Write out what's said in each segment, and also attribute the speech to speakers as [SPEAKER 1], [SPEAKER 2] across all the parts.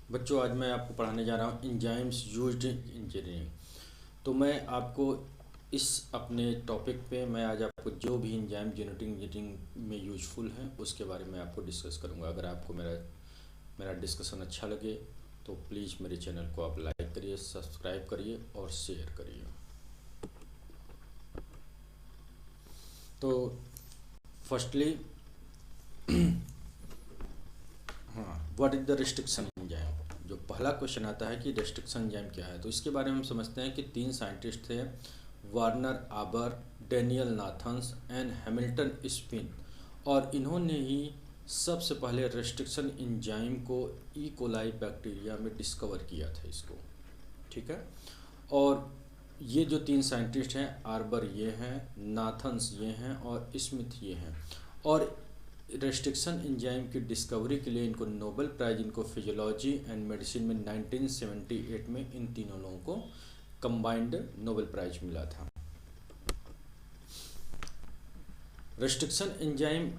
[SPEAKER 1] बच्चों, आज मैं आपको पढ़ाने जा रहा हूँ एंजाइम्स यूज्ड इन इंजीनियरिंग। तो मैं आपको इस अपने टॉपिक पे मैं आज आपको जो भी एंजाइम जेनेटिक इंजीनियरिंग में यूजफुल हैं उसके बारे में आपको डिस्कस करूँगा। अगर आपको मेरा मेरा डिस्कशन अच्छा लगे तो प्लीज़ मेरे चैनल को आप लाइक करिए, सब्सक्राइब करिए और शेयर करिए। तो फर्स्टली, हाँ, what is the restriction enzyme. जो पहला क्वेश्चन आता है कि रेस्ट्रिक्शन एंजाइम क्या है, तो इसके बारे में हम समझते हैं कि तीन साइंटिस्ट थे, Warner Arber, Daniel Nathans and Hamilton स्पिन, और इन्होंने ही सबसे पहले रेस्ट्रिक्शन एंजाइम को ई कोलाई बैक्टीरिया में डिस्कवर किया था इसको। ठीक है। और ये जो तीन साइंटिस्ट हैं, आर्बर ये हैं, नाथन्स ये हैं और स्मिथ ये हैं। और रेस्ट्रिक्शन एंजाइम की डिस्कवरी के लिए इनको नोबेल प्राइज़, इनको फिजियोलॉजी एंड मेडिसिन में 1978 में इन तीनों लोगों को कंबाइंड नोबेल प्राइज़ मिला था। Restriction enzyme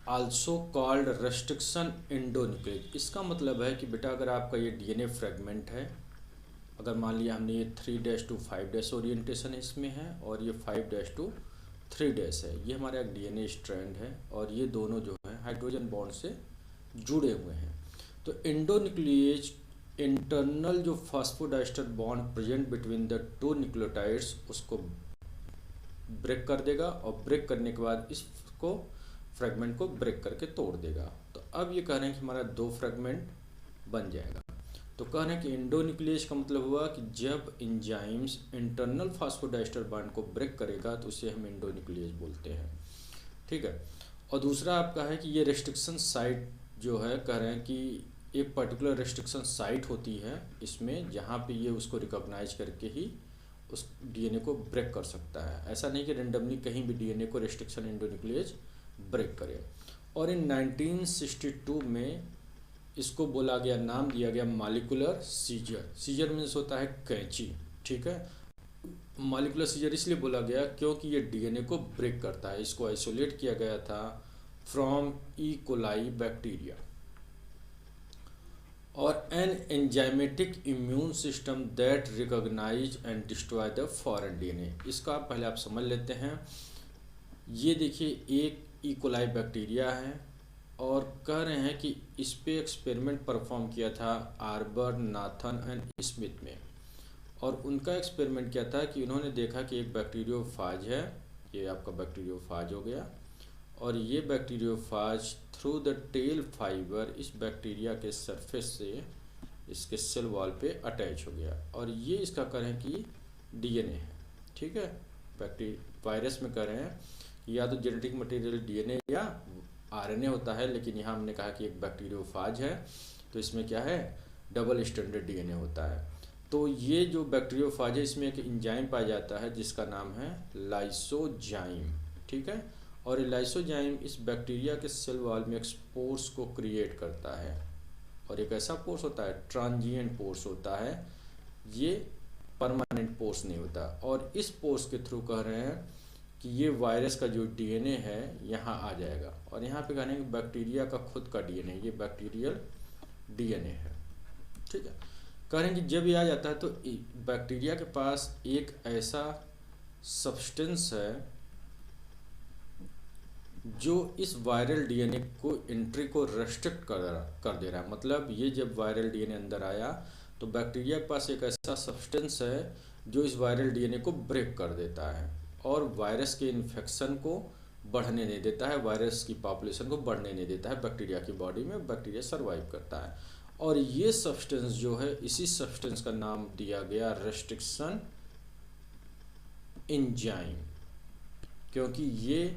[SPEAKER 1] also called restriction endonuclease. इसका मतलब है कि बेटा, अगर आपका ये डीएनए फ्रेगमेंट है, अगर मान लिया हमने ये 3' to 5' ओरिएंटेशन इसमें है और ये 5' to 3' है, ये हमारा एक डीएनए स्ट्रैंड है और ये दोनों जो है हाइड्रोजन बॉन्ड से जुड़े हुए हैं। तो एंडोन्यूक्लियेज इंटरनल जो phosphodiester bond present between the two nucleotides उसको ब्रेक कर देगा और ब्रेक करने के बाद इसको फ्रेगमेंट को ब्रेक करके तोड़ देगा। तो अब ये कह रहे हैं कि हमारा 2 फ्रेगमेंट बन जाएगा। तो कह रहे हैं कि एंडोन्यूक्लियेज का मतलब हुआ कि जब एंजाइम्स इंटरनल फास्फोडाइस्टर बॉन्ड को ब्रेक करेगा तो उसे हम एंडोन्यूक्लियेज बोलते हैं। ठीक है। और दूसरा आपका है कि ये रेस्ट्रिक्शन साइट जो है, कह रहे हैं कि एक पर्टिकुलर रेस्ट्रिक्शन साइट होती है इसमें, जहाँ पे ये उसको रिकॉग्नाइज करके ही उस डीएनए को ब्रेक कर सकता है। ऐसा नहीं कि रेंडमली कहीं भी डीएनए को रेस्ट्रिक्शन एंडोन्यूक्लियेज ब्रेक करे। और इन 1962 में इसको बोला गया, नाम दिया गया मॉलिक्यूलर सीजर। सीजर मीन्स होता है कैंची। ठीक है। मॉलिक्यूलर सीजर इसलिए बोला गया क्योंकि ये डीएनए को ब्रेक करता है। इसको आइसोलेट किया गया था फ्रॉम ई कोलाई बैक्टीरिया। और an enzymatic immune system that recognise and destroy the foreign DNA. इसका पहले आप समझ लेते हैं। ये देखिए, एक ई कोलाई बैक्टीरिया है और कह रहे हैं कि इस पे एक्सपेरिमेंट परफॉर्म किया था आर्बर, नाथन एंड स्मिथ में। और उनका एक्सपेरिमेंट क्या था कि उन्होंने देखा कि एक बैक्टीरियोफाज है, ये आपका बैक्टीरियोफाज हो गया, और ये bacteriophage through the tail fibre इस बैक्टीरिया के सरफेस से इसके सेल वॉल पे अटैच हो गया। और ये इसका कह रहे हैं कि डीएनए है। ठीक है। वायरस में कह रहे हैं या तो जेनेटिक मटेरियल डीएनए या आरएनए होता है, लेकिन यहाँ हमने कहा कि एक बैक्टीरियोफाज है तो इसमें क्या है, डबल स्टैंडर्ड डीएनए होता है। तो ये जो बैक्टीरियोफाज है इसमें एक एंजाइम पाया जाता है जिसका नाम है लाइसोजाइम। ठीक है। और लाइसोजाइम इस बैक्टीरिया के सेल वॉल में एक पोर्स को क्रिएट करता है, और एक ऐसा पोर्स होता है, ट्रांजिएंट पोर्स होता है, ये परमानेंट पोर्स नहीं होता। और इस पोर्स के थ्रू कह रहे हैं कि ये वायरस का जो डीएनए है यहाँ आ जाएगा। और यहाँ पे कहने कि बैक्टीरिया का खुद का डीएनए, ये बैक्टीरियल डीएनए है। ठीक है। कह रहे हैं कि जब ये आ जाता है तो बैक्टीरिया के पास एक ऐसा सब्सटेंस है जो इस वायरल डीएनए को एंट्री को रेस्ट्रिक्ट कर दे रहा है। मतलब ये जब वायरल डीएनए अंदर आया तो बैक्टीरिया के पास एक ऐसा सब्सटेंस है जो इस वायरल डीएनए को ब्रेक कर देता है और वायरस के इन्फेक्शन को बढ़ने नहीं देता है, वायरस की पॉपुलेशन को बढ़ने नहीं देता है। बैक्टीरिया की बॉडी में बैक्टीरिया सर्वाइव करता है। और ये सब्सटेंस जो है, इसी सब्सटेंस का नाम दिया गया रेस्ट्रिक्शन एंजाइम, क्योंकि ये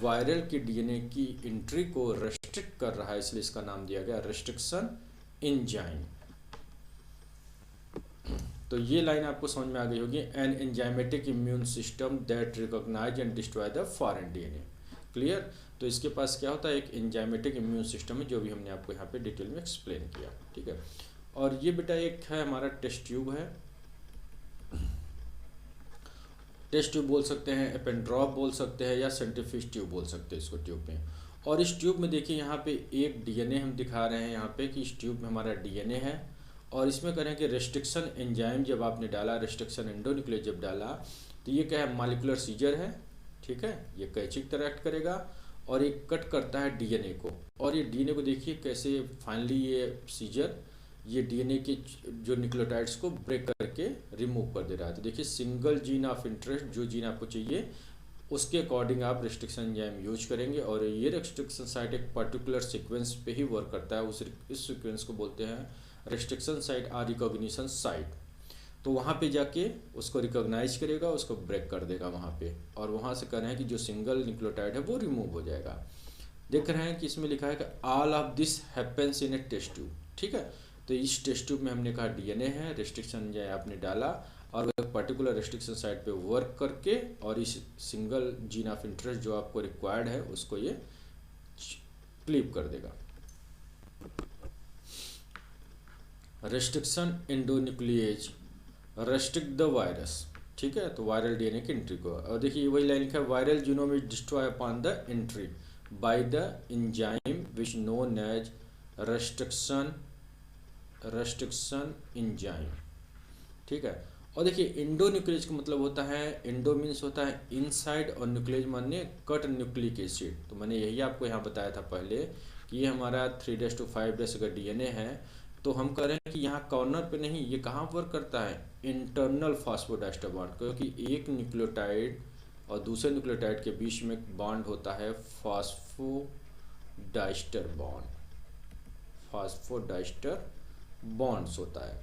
[SPEAKER 1] वायरल के डीएनए की एंट्री को रेस्ट्रिक्ट कर रहा है, इसलिए इसका नाम दिया गया रेस्ट्रिक्शन एंजाइम। तो ये लाइन आपको समझ में आ गई होगी, an enzymatic immune system that recognise and destroy the foreign DNA. Clear. तो इसके पास क्या होता है, एक एंजाइमेटिक इम्यून सिस्टम है, जो भी हमने आपको यहाँ पे डिटेल में एक्सप्लेन किया। ठीक है। और ये बेटा एक है हमारा टेस्ट ट्यूब है, टेस्ट ट्यूब बोल सकते हैं, एपेंड्रॉप बोल सकते हैं, या सेंट्रीफ्यूज ट्यूब बोल सकते हैं इसको ट्यूब में। और इस ट्यूब में देखिए यहाँ पे एक डीएनए हम दिखा रहे हैं यहाँ पे कि इस ट्यूब में हमारा डीएनए है और इसमें करें कि रेस्ट्रिक्शन एंजाइम जब आपने डाला, रेस्ट्रिक्शन एंडोन्यूक्लियस जब डाला, तो ये क्या है, मॉलिक्यूलर सीजर है, ठीक है, ये कैंची की तरह एक्ट करेगा और ये कट करता है डीएनए को। और ये डीएनए को देखिए कैसे फाइनली ये सीजर ये डीएनए के जो न्यूक्लियोटाइड्स को ब्रेक करके रिमूव कर दे रहा है। तो देखिए सिंगल जीन ऑफ इंटरेस्ट, जो जीन आपको चाहिए उसके अकॉर्डिंग आप रेस्ट्रिक्शन एंजाइम यूज करेंगे, और ये रेस्ट्रिक्शन साइट एक पर्टिकुलर सीक्वेंस पे ही वर्क करता है। इस सीक्वेंस को बोलते हैं रेस्ट्रिक्शन साइट और रिकॉग्निशन साइट। तो वहाँ पे जाके उसको रिकॉग्नाइज करेगा, उसको ब्रेक कर देगा वहाँ पे, और वहाँ से कह रहे हैं कि जो सिंगल न्यूक्लियोटाइड है वो रिमूव हो जाएगा। देख रहे हैं कि इसमें लिखा है कि all of this happens in a test tube, ठीक है। तो इस टेस्ट ट्यूब में हमने कहा डीएनए है, रेस्ट्रिक्शन एंजाइम आपने डाला और वो एक पर्टिकुलर रेस्ट्रिक्शन साइट पे वर्क करके और इस सिंगल जीन ऑफ इंटरेस्ट जो आपको रिक्वायर्ड है उसको ये क्लीव कर देगा। Restriction endonuclease restrict the virus, ठीक है, तो वायरल डीएनए की एंट्री को। और देखिए वही लाइन लिखा है, viral genome is destroy upon the entry by the enzyme which known as restriction enzyme, ठीक है। और देखिए एंडोन्यूक्लियस का मतलब होता है, एंडो मीन्स होता है इनसाइड और न्यूक्लियस माने कट न्यूक्लिक एसिड। तो मैंने यही आपको यहाँ बताया था पहले कि ये हमारा 3' to 5' अगर डीएनए है तो हम कह रहे हैं कि यहाँ कॉर्नर पे नहीं, ये कहाँ वर्क करता है, इंटरनल फास्फोडाइस्टर बॉन्ड, क्योंकि एक न्यूक्लियोटाइड और दूसरे न्यूक्लियोटाइड के बीच में बॉन्ड होता है फास्फोडाइस्टर बॉन्ड, फास्फोडाइस्टर बॉन्ड्स होता है।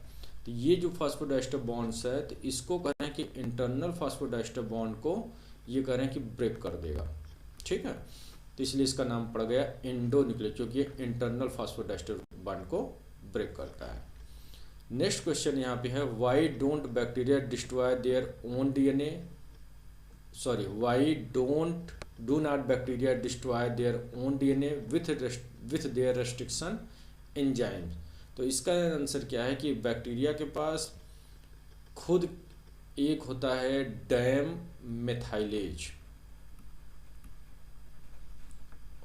[SPEAKER 1] तो ये जो फास्फोडाइस्टर बॉन्ड्स है तो इसको कह रहे हैं कि इंटरनल फास्फोडाइस्टर बॉन्ड को ये कह रहे हैं कि ब्रेक कर देगा, ठीक है। तो इसलिए इसका नाम पड़ गया एंडोन्यूक्लियस, क्योंकि ये इंटरनल फास्फोडाइस्टर बॉन्ड को ब्रेक करता है। नेक्स्ट क्वेश्चन यहाँ पे है, why don't bacteria destroy their own DNA, sorry why do not bacteria destroy their own DNA with their restriction enzymes. तो इसका आंसर क्या है कि बैक्टीरिया के पास खुद एक होता है डैम मेथाइलेज,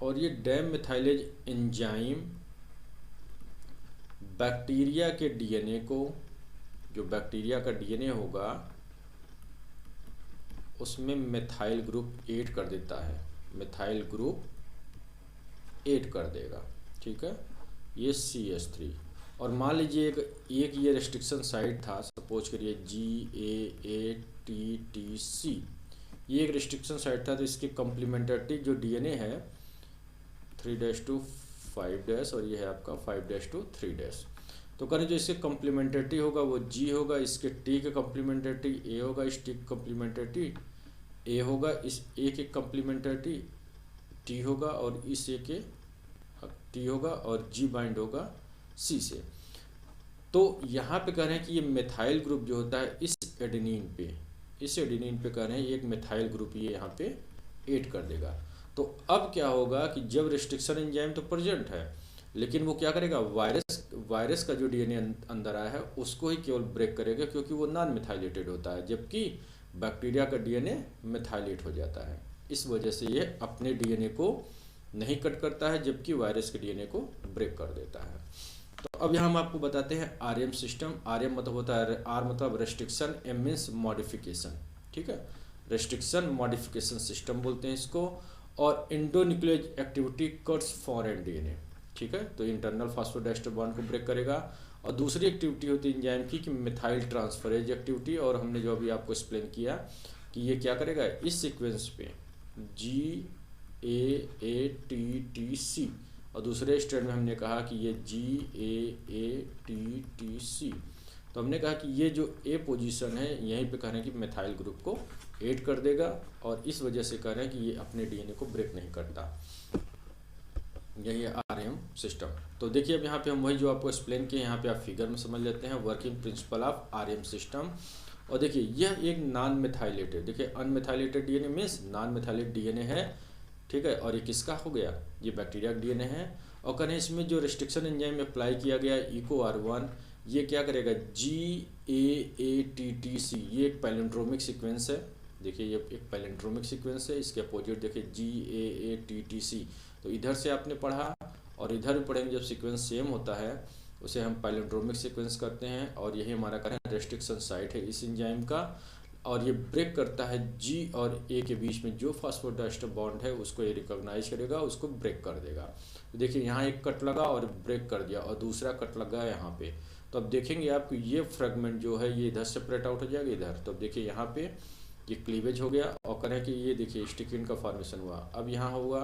[SPEAKER 1] और ये डैम मेथाइलेज एंजाइम बैक्टीरिया के डीएनए को, जो बैक्टीरिया का डीएनए होगा उसमें मेथाइल ग्रुप ऐड कर देता है, मेथाइल ग्रुप ऐड कर देगा, ठीक है, ये CH3। और मान लीजिए एक ये रेस्ट्रिक्शन साइट था, सपोज करिए GAATTC, ये एक रेस्ट्रिक्शन साइट था, तो इसके कॉम्प्लीमेंटरी जो डीएनए है 3' to 5' और ये है आपका 5' to 3'। तो करें जो इसके कॉम्प्लीमेंटरी होगा वो G होगा, इसके T के कॉम्प्लीमेंटरी A होगा, इस T के कॉम्प्लीमेंटरी A होगा, इस A के कॉम्प्लीमेंटरी T होगा और इस A के T होगा और G बाइंड होगा C से। तो यहाँ पे कह रहे हैं कि ये मेथाइल ग्रुप जो होता है इस एडेनिन पे कह रहे हैं एक मेथाइल ग्रुप ये यहाँ पे ऐड कर देगा। तो अब क्या होगा कि जब रेस्ट्रिक्शन एंजाइम तो प्रेजेंट है, लेकिन वो क्या करेगा, वायरस का जो डीएनए अंदर आया है उसको ही केवल ब्रेक करेगा, क्योंकि वो नॉन मिथाइलेटेड होता है, जबकि बैक्टीरिया का डीएनए मिथाइलेट हो जाता है। इस वजह से ये अपने डीएनए को नहीं कट करता है, जबकि वायरस के डीएनए को ब्रेक कर देता है। तो अब यहाँ हम आपको बताते हैं आरएम सिस्टम। आरएम मतलब होता है, आर मतलब रेस्ट्रिक्शन, एम मीन्स मॉडिफिकेशन, ठीक है, रेस्ट्रिक्शन मॉडिफिकेशन सिस्टम बोलते हैं इसको। और endonuclease activity cuts foreign DNA, ठीक है, तो इंटरनल फास्फोडाइस्टर बॉन्ड को ब्रेक करेगा। और दूसरी एक्टिविटी होती है एंजाइम की कि मिथाइल ट्रांसफरेज एक्टिविटी, और हमने जो अभी आपको एक्सप्लेन किया कि ये क्या करेगा, इस सीक्वेंस पे GAATTC और दूसरे स्टेट में हमने कहा कि ये GAATTC। तो हमने कहा कि ये जो A पोजीशन है यहीं पे कह रहे हैं कि मिथाइल ग्रुप को ऐड कर देगा, और इस वजह से कह रहे हैं कि ये अपने डीएनए को ब्रेक नहीं करता। यही है आरएम सिस्टम। तो देखिए अब यहाँ पे हम वही जो आपको एक्सप्लेन किए, यहाँ पे आप फिगर में समझ लेते हैं working principle of RM system. और देखिए यह एक नॉन मिथाइलेटेड, देखिए अनमिथाइलेटेड DNA means non methylated DNA है, ठीक है, और ये किसका हो गया, ये बैक्टीरिया का डीएनए है। और करें इसमें जो रेस्ट्रिक्शन एंजाइम अप्लाई किया गया EcoR1, ये क्या करेगा, GAATTC, ये एक पैलिंड्रोमिक सीक्वेंस है, देखिए ये एक पैलिंड्रोमिक सीक्वेंस है, इसके अपोजिट देखिए GAATTC। तो इधर से आपने पढ़ा और इधर भी पढ़ेंगे, जब सीक्वेंस सेम होता है उसे हम पैलिंड्रोमिक सीक्वेंस करते हैं, और यही हमारा कारण रेस्ट्रिक्शन साइट है इस एंजाइम का, और ये ब्रेक करता है जी और ए के बीच में जो फॉस्फोडाइस्टर बॉन्ड है उसको ये रिकॉग्नाइज करेगा, उसको ब्रेक कर देगा। तो देखिए यहाँ एक कट लगा और ब्रेक कर दिया, और दूसरा कट लगा यहाँ पे, तो अब देखेंगे आपको ये फ्रेगमेंट जो है ये इधर सेपरेट आउट हो जाएगा इधर। तो अब देखिए यहाँ पे ये क्लीवेज हो गया, और करें कि ये देखिए स्टिकिन का फॉर्मेशन हुआ, अब यहाँ हुआ,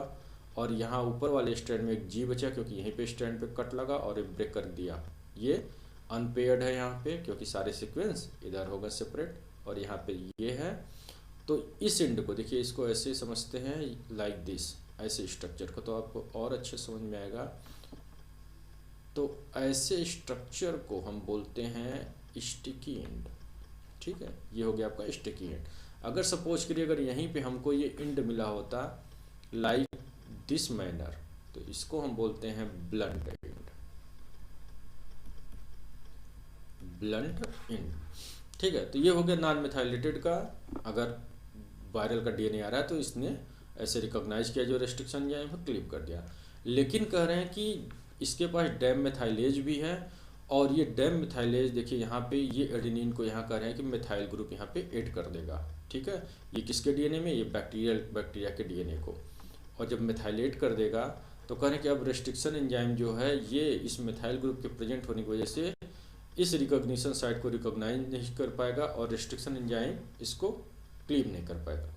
[SPEAKER 1] और यहाँ ऊपर वाले स्ट्रैंड में एक जी बचा क्योंकि यहीं पे स्ट्रैंड पे कट लगा और एक ब्रेक कर दिया। ये अनपेयर्ड है यहाँ पे क्योंकि सारे सीक्वेंस इधर होगा सेपरेट, और यहाँ पे ये है। तो इस एंड को देखिए, इसको ऐसे समझते हैं लाइक दिस, ऐसे स्ट्रक्चर को तो आपको और अच्छे समझ में आएगा। तो ऐसे स्ट्रक्चर को हम बोलते हैं स्टिकी एंड, ठीक है, ये हो गया आपका स्टिकी एंड। अगर सपोज करिए अगर यहीं पे हमको ये एंड मिला होता लाइक दिस मैनर, तो इसको हम बोलते हैं ब्लंट एंड, ब्लंट एंड, ठीक है। तो ये हो गया नॉन मिथाइलेटेड का, अगर वायरल का डीएनए आ रहा है तो इसने ऐसे रिकॉग्नाइज किया जो रेस्ट्रिक्शन एंजाइम है, क्लीव कर दिया। लेकिन कह रहे हैं कि इसके पास डैम मिथाइलेज भी है, और ये डैम मिथाइलेज देखिए यहाँ पे ये एडेनिन को यहाँ कह रहे हैं कि मिथाइल ग्रुप यहाँ पे ऐड कर देगा, ठीक है। ये किसके डीएनए में, ये बैक्टीरिया के डीएनए को, और जब मिथाइलेट कर देगा तो कह रहे हैं कि अब रेस्ट्रिक्शन एंजाइम जो है ये इस मिथाइल ग्रुप के प्रेजेंट होने की वजह से इस रिकॉग्निशन साइट को रिकॉग्नाइज नहीं कर पाएगा, और रेस्ट्रिक्शन एंजाइम इसको क्लीव नहीं कर पाएगा,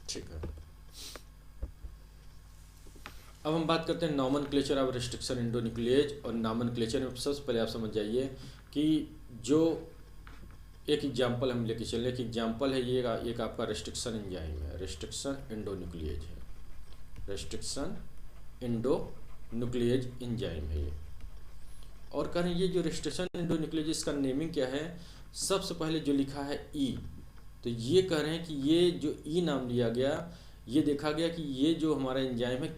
[SPEAKER 1] ठीक है। अब हम बात करते हैं नॉमेनक्लेचर ऑफ रेस्ट्रिक्शन एंडोन्यूक्लिएज, और नॉमेनक्लेचर में सबसे पहले आप समझ जाइए कि जो एक एग्जांपल हम लेके चले, कि एग्जांपल है ये एक आपका रेस्ट्रिक्शन एंजाइम है, रेस्ट्रिक्शन एंडोन्यूक्लिएज है, रेस्ट्रिक्शन एंडोन्यूक्लिएज एंजाइम है ये। और कह रहे हैं ये जो रेस्ट्रिक्शन एंडोन्यूक्लिएज, इसका नेमिंग क्या है, सबसे पहले जो लिखा है ई, तो ये कह रहे हैं कि ये जो ई नाम लिया गया, ये देखा गया कि ये जो हमारा एंजाइम है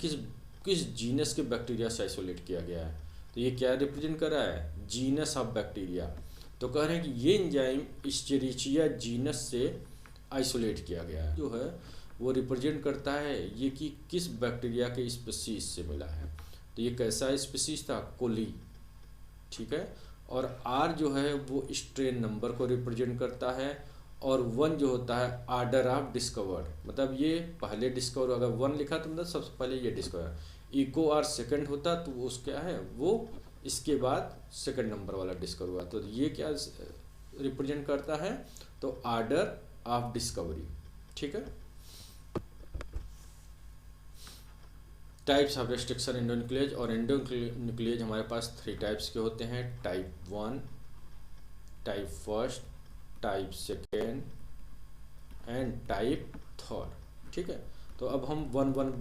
[SPEAKER 1] किस जीनस के बैक्टीरिया से आइसोलेट किया गया है। तो ये क्या रिप्रेजेंट कर रहा है, जीनस ऑफ बैक्टीरिया। तो कह रहे हैं कि ये एंजाइम एस्चेरिचिया जीनस से आइसोलेट किया गया है, जो है वो रिप्रेजेंट करता है ये कि किस बैक्टीरिया के स्पीशीज से मिला है। तो ये कैसा स्पीशीज था, कोली, ठीक है। और आर जो है वो स्ट्रेन नंबर को रिप्रेजेंट करता है, और 1 जो होता है आर्डर ऑफ डिस्कवर्ड, मतलब ये पहले डिस्कवर, अगर 1 लिखा तो मतलब सबसे पहले ये डिस्कवर। इको आर सेकंड होता तो वो क्या है, वो इसके बाद सेकंड नंबर वाला डिस्कवर हुआ। तो ये क्या रिप्रेजेंट करता है, तो आर्डर ऑफ डिस्कवरी, ठीक है। टाइप्स ऑफ रेस्ट्रिक्शन एंडोन्यूक्लिएज, और एंडोन्यूक्लिएज हमारे पास 3 टाइप्स के होते हैं, type 1, type first, type second and type third, ठीक है। तो अब हम 1-1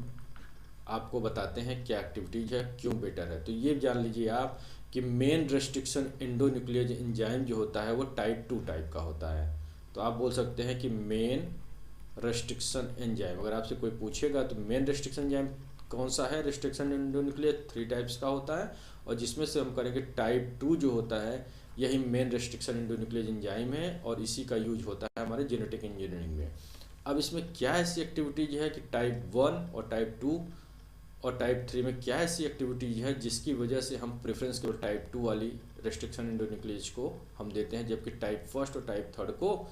[SPEAKER 1] आपको बताते हैं क्या एक्टिविटीज है, क्यों बेटर है। तो ये जान लीजिए आप कि मेन रेस्ट्रिक्शन एंडोन्यूक्लिएज एंजाइम जो होता है वो टाइप 2 टाइप का होता है। तो आप बोल सकते हैं कि मेन रेस्ट्रिक्शन एंजाइम, अगर आपसे कोई पूछेगा तो मेन रेस्ट्रिक्शन एंजाइम कौन सा है, रेस्ट्रिक्शन एंडोन्यूक्लिएज 3 टाइप्स का होता है, और जिसमें से हम करेंगे टाइप 2 जो होता है यही मेन रेस्ट्रिक्शन एंडोन्यूक्लिएज एंजाइम है, और इसी का यूज होता है हमारे जेनेटिक इंजीनियरिंग में। अब इसमें क्या ऐसी एक्टिविटीज है कि टाइप 1 और टाइप 2 और टाइप 3 में क्या ऐसी एक्टिविटीज है जिसकी वजह से हम प्रेफरेंस केवल टाइप 2 वाली रेस्ट्रिक्शन एंडोन्यूक्लिएज को हम देते हैं, जबकि टाइप फर्स्ट और टाइप थर्ड को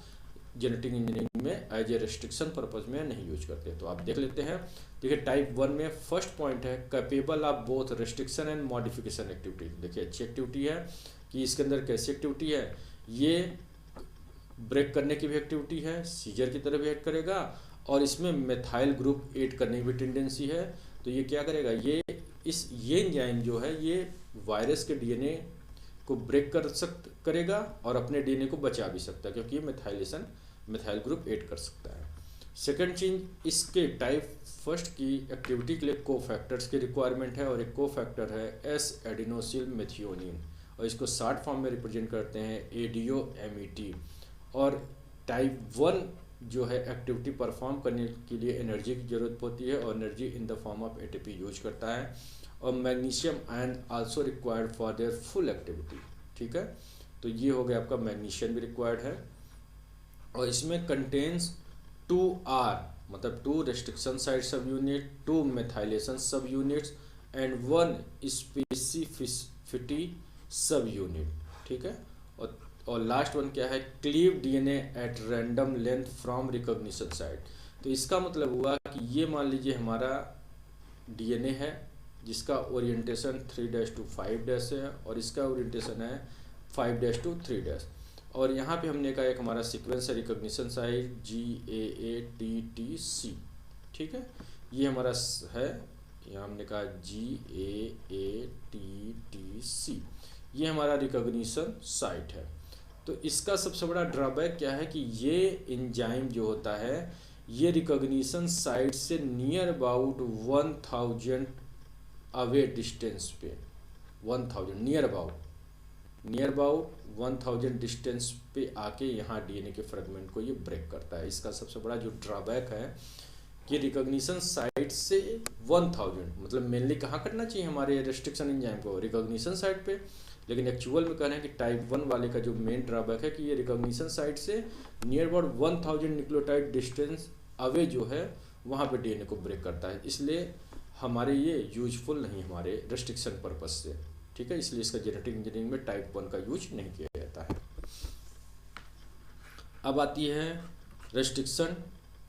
[SPEAKER 1] जेनेटिक इंजीनियरिंग में एज ए रेस्ट्रिक्शन पर्पज में नहीं यूज करते। तो आप देख लेते हैं। देखिए टाइप 1 में फर्स्ट पॉइंट है capable of both restriction and modification activity. देखिए अच्छी एक्टिविटी है कि इसके अंदर कैसी एक्टिविटी है, ये ब्रेक करने की भी एक्टिविटी है, सीजर की तरह भी ऐड करेगा, और इसमें मेथाइल ग्रुप ऐड करने की भी टेंडेंसी है। तो ये क्या करेगा, ये एंजाइम जो है ये वायरस के डीएनए को ब्रेक करेगा और अपने डीएनए को बचा भी सकता है, क्योंकि ये मेथाइल ग्रुप ऐड कर सकता है। सेकंड चीज, इसके टाइप फर्स्ट की एक्टिविटी के लिए कोफैक्टर्स की रिक्वायरमेंट है, और एक कोफैक्टर है एस एडिनोसिल मेथियोनिन, और इसको शॉर्ट फॉर्म में रिप्रेजेंट करते हैं ADO-MET। और टाइप 1 जो है एक्टिविटी परफॉर्म करने के लिए एनर्जी की जरूरत होती है, और energy in the form of ATP use करता है, और magnesium ion also required for their full activity, ठीक है। तो ये हो गया आपका, मैग्नीशियम भी रिक्वायर्ड है, और इसमें कंटेन्स 2R मतलब 2 restriction site subunit, 2 methylation subunits and one specificity subunit, ठीक है। और लास्ट वन क्या है, cleave DNA at random length from recognition site. तो इसका मतलब हुआ कि ये मान लीजिए हमारा डीएनए है जिसका ओरिएंटेशन 3' to 5' है और इसका ओरिएंटेशन है 5' to 3'। और यहाँ पे हमने कहा एक हमारा सीक्वेंस है रिकॉग्निशन साइट GAATTC, ठीक है। ये हमारा है, यहाँ हमने कहा GAATTC, ये हमारा रिकॉग्निशन साइट है। तो इसका सबसे बड़ा ड्रॉबैक क्या है कि ये एंजाइम जो होता है ये रिकॉग्निशन साइट से नियर अबाउट 1000 अवे डिस्टेंस पे, 1000 नियर अबाउट 1000 डिस्टेंस पे आके यहाँ डीएनए के फ्रेगमेंट को ये ब्रेक करता है। इसका सबसे बड़ा जो ड्रॉबैक है कि रिकॉग्निशन साइट से 1000, मतलब मेनली कहाँ करना चाहिए हमारे रेस्ट्रिक्शन एंजाइम को, रिकॉग्निशन साइट पे। लेकिन एक्चुअल में कह रहे हैं कि टाइप 1 वाले का जो मेन ड्रॉबैक है कि ये रिकॉग्निशन साइट से near about 1000 nucleotide distance away जो है वहाँ पे डीएनए को ब्रेक करता है, इसलिए हमारे ये यूजफुल नहीं हमारे रेस्ट्रिक्शन पर्पज से, ठीक है। इसलिए इसका जेनेटिक इंजीनियरिंग में टाइप 1 का यूज नहीं किया जाता है। अब आती है रेस्ट्रिक्शन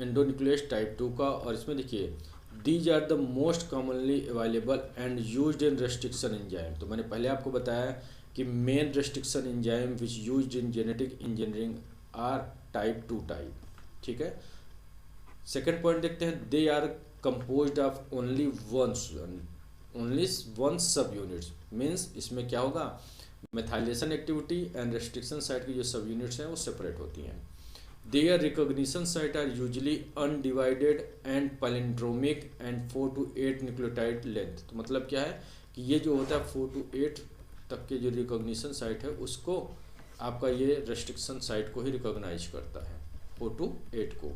[SPEAKER 1] एंडोन्यूक्लियस टाइप 2 का, और इसमें देखिए these are the most commonly available and used in restriction enzyme. तो मैंने पहले आपको बताया कि main restriction enzyme which used in genetic engineering are type 2 type, ठीक है। सेकेंड पॉइंट देखते हैं, they are composed of only one subunits, means इसमें क्या होगा, methylation activity and restriction site की जो सब यूनिट्स हैं वो सेपरेट होती हैं। Their recognition site are usually undivided and palindromic and 4 to 8 nucleotide length। तो मतलब क्या है कि ये जो होता है 4 to 8 तक के जो रिकॉग्निशन साइट है उसको आपका ये रेस्ट्रिक्शन साइट को ही रिकॉग्नाइज करता है, 4 to 8 को।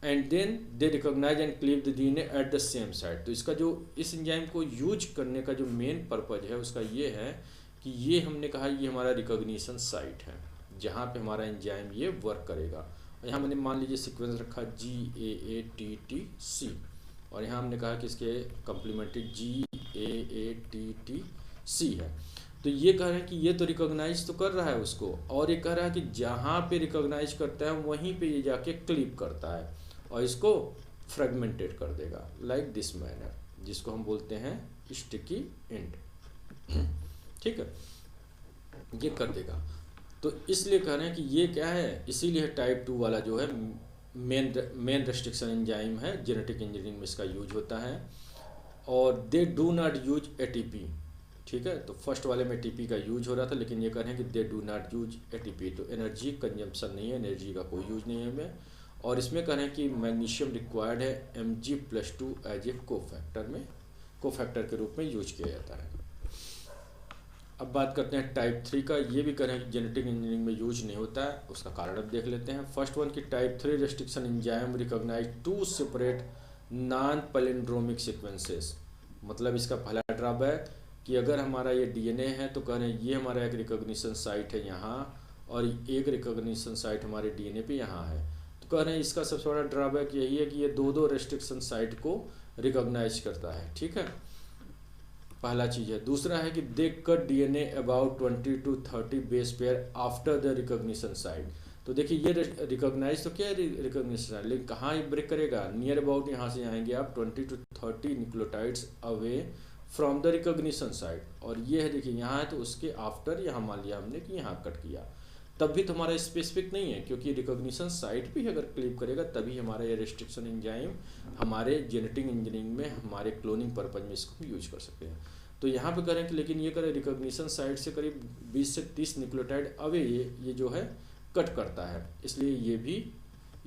[SPEAKER 1] And then they recognise and cleave the DNA at the same site. तो इसका जो इस एंजाइम को यूज करने का जो मेन पर्पज है उसका ये है कि ये हमने कहा ये हमारा रिकॉग्निशन साइट है जहाँ पे हमारा एंजाइम ये वर्क करेगा। और यहाँ मैंने मान लीजिए सीक्वेंस रखा GAATTC और यहाँ हमने कहा कि इसके कम्प्लीमेंट्री GAATTC है। तो ये कह रहे हैं कि ये तो रिकॉग्नाइज तो कर रहा है उसको, और ये कह रहा है कि जहाँ पे रिकॉग्नाइज करता है वहीं पे ये जाके क्लिप करता है और इसको फ्रेगमेंटेड कर देगा लाइक दिस मैनर, जिसको हम बोलते हैं स्टिकी एंड, ठीक है, ये कर देगा। तो इसलिए कह रहे हैं कि ये क्या है, इसीलिए टाइप 2 वाला जो है मेन रेस्ट्रिक्शन एंजाइम है, जेनेटिक इंजीनियरिंग में इसका यूज होता है। और they do not use ATP, ठीक है। तो फर्स्ट वाले में ATP का यूज हो रहा था, लेकिन ये कह रहे हैं कि they do not use ATP, तो एनर्जी कंजम्पशन नहीं है, एनर्जी का कोई यूज नहीं है हमें। और इसमें कह रहे हैं कि मैग्नीशियम रिक्वायर्ड है Mg+2 एज ए कोफैक्टर के रूप में यूज किया जाता है। अब बात करते हैं टाइप 3 का, ये भी कह रहे हैं कि जेनेटिक इंजीनियरिंग में यूज नहीं होता है, उसका कारण अब देख लेते हैं। फर्स्ट वन की type 3 restriction enzyme recognise 2 separate non palindromic sequences. मतलब इसका पहला ड्रॉबैक कि अगर हमारा ये डीएनए है तो कह रहे हैं ये हमारा एक रिकॉग्निशन साइट है यहाँ और एक रिकॉग्निशन साइट हमारे डीएनए पे यहाँ है। तो कह रहे हैं इसका सबसे बड़ा ड्रॉबैक यही है कि ये दो रेस्ट्रिक्शन साइट को रिकॉग्नाइज करता है, ठीक है, पहला चीज़ है। दूसरा है कि they cut DNA about 20 to 30 base pair after the recognition site. तो देखिए ये रिकॉग्नाइज तो क्या है रिकॉग्निशन साइट, लेकिन कहाँ ये ब्रेक करेगा, नियर अबाउट यहाँ से आएंगे आप 20 to 30 nucleotides away from the recognition site. और ये है देखिए यहाँ है तो उसके आफ्टर यहाँ मान लिया हमने कि यहाँ कट किया, तब भी तो हमारा स्पेसिफिक नहीं है, क्योंकि रिकॉग्निशन साइट भी अगर क्लिप करेगा तभी हमारा ये रेस्ट्रिक्शन एंजाइम हमारे जेनेटिक इंजीनियरिंग में हमारे क्लोनिंग पर्पज में इसको यूज कर सकते हैं। तो यहाँ पे करें कि लेकिन ये करें रिकॉग्निशन साइट से करीब 20 से 30 न्यूक्लियोटाइड अवे ये जो है कट करता है, इसलिए ये भी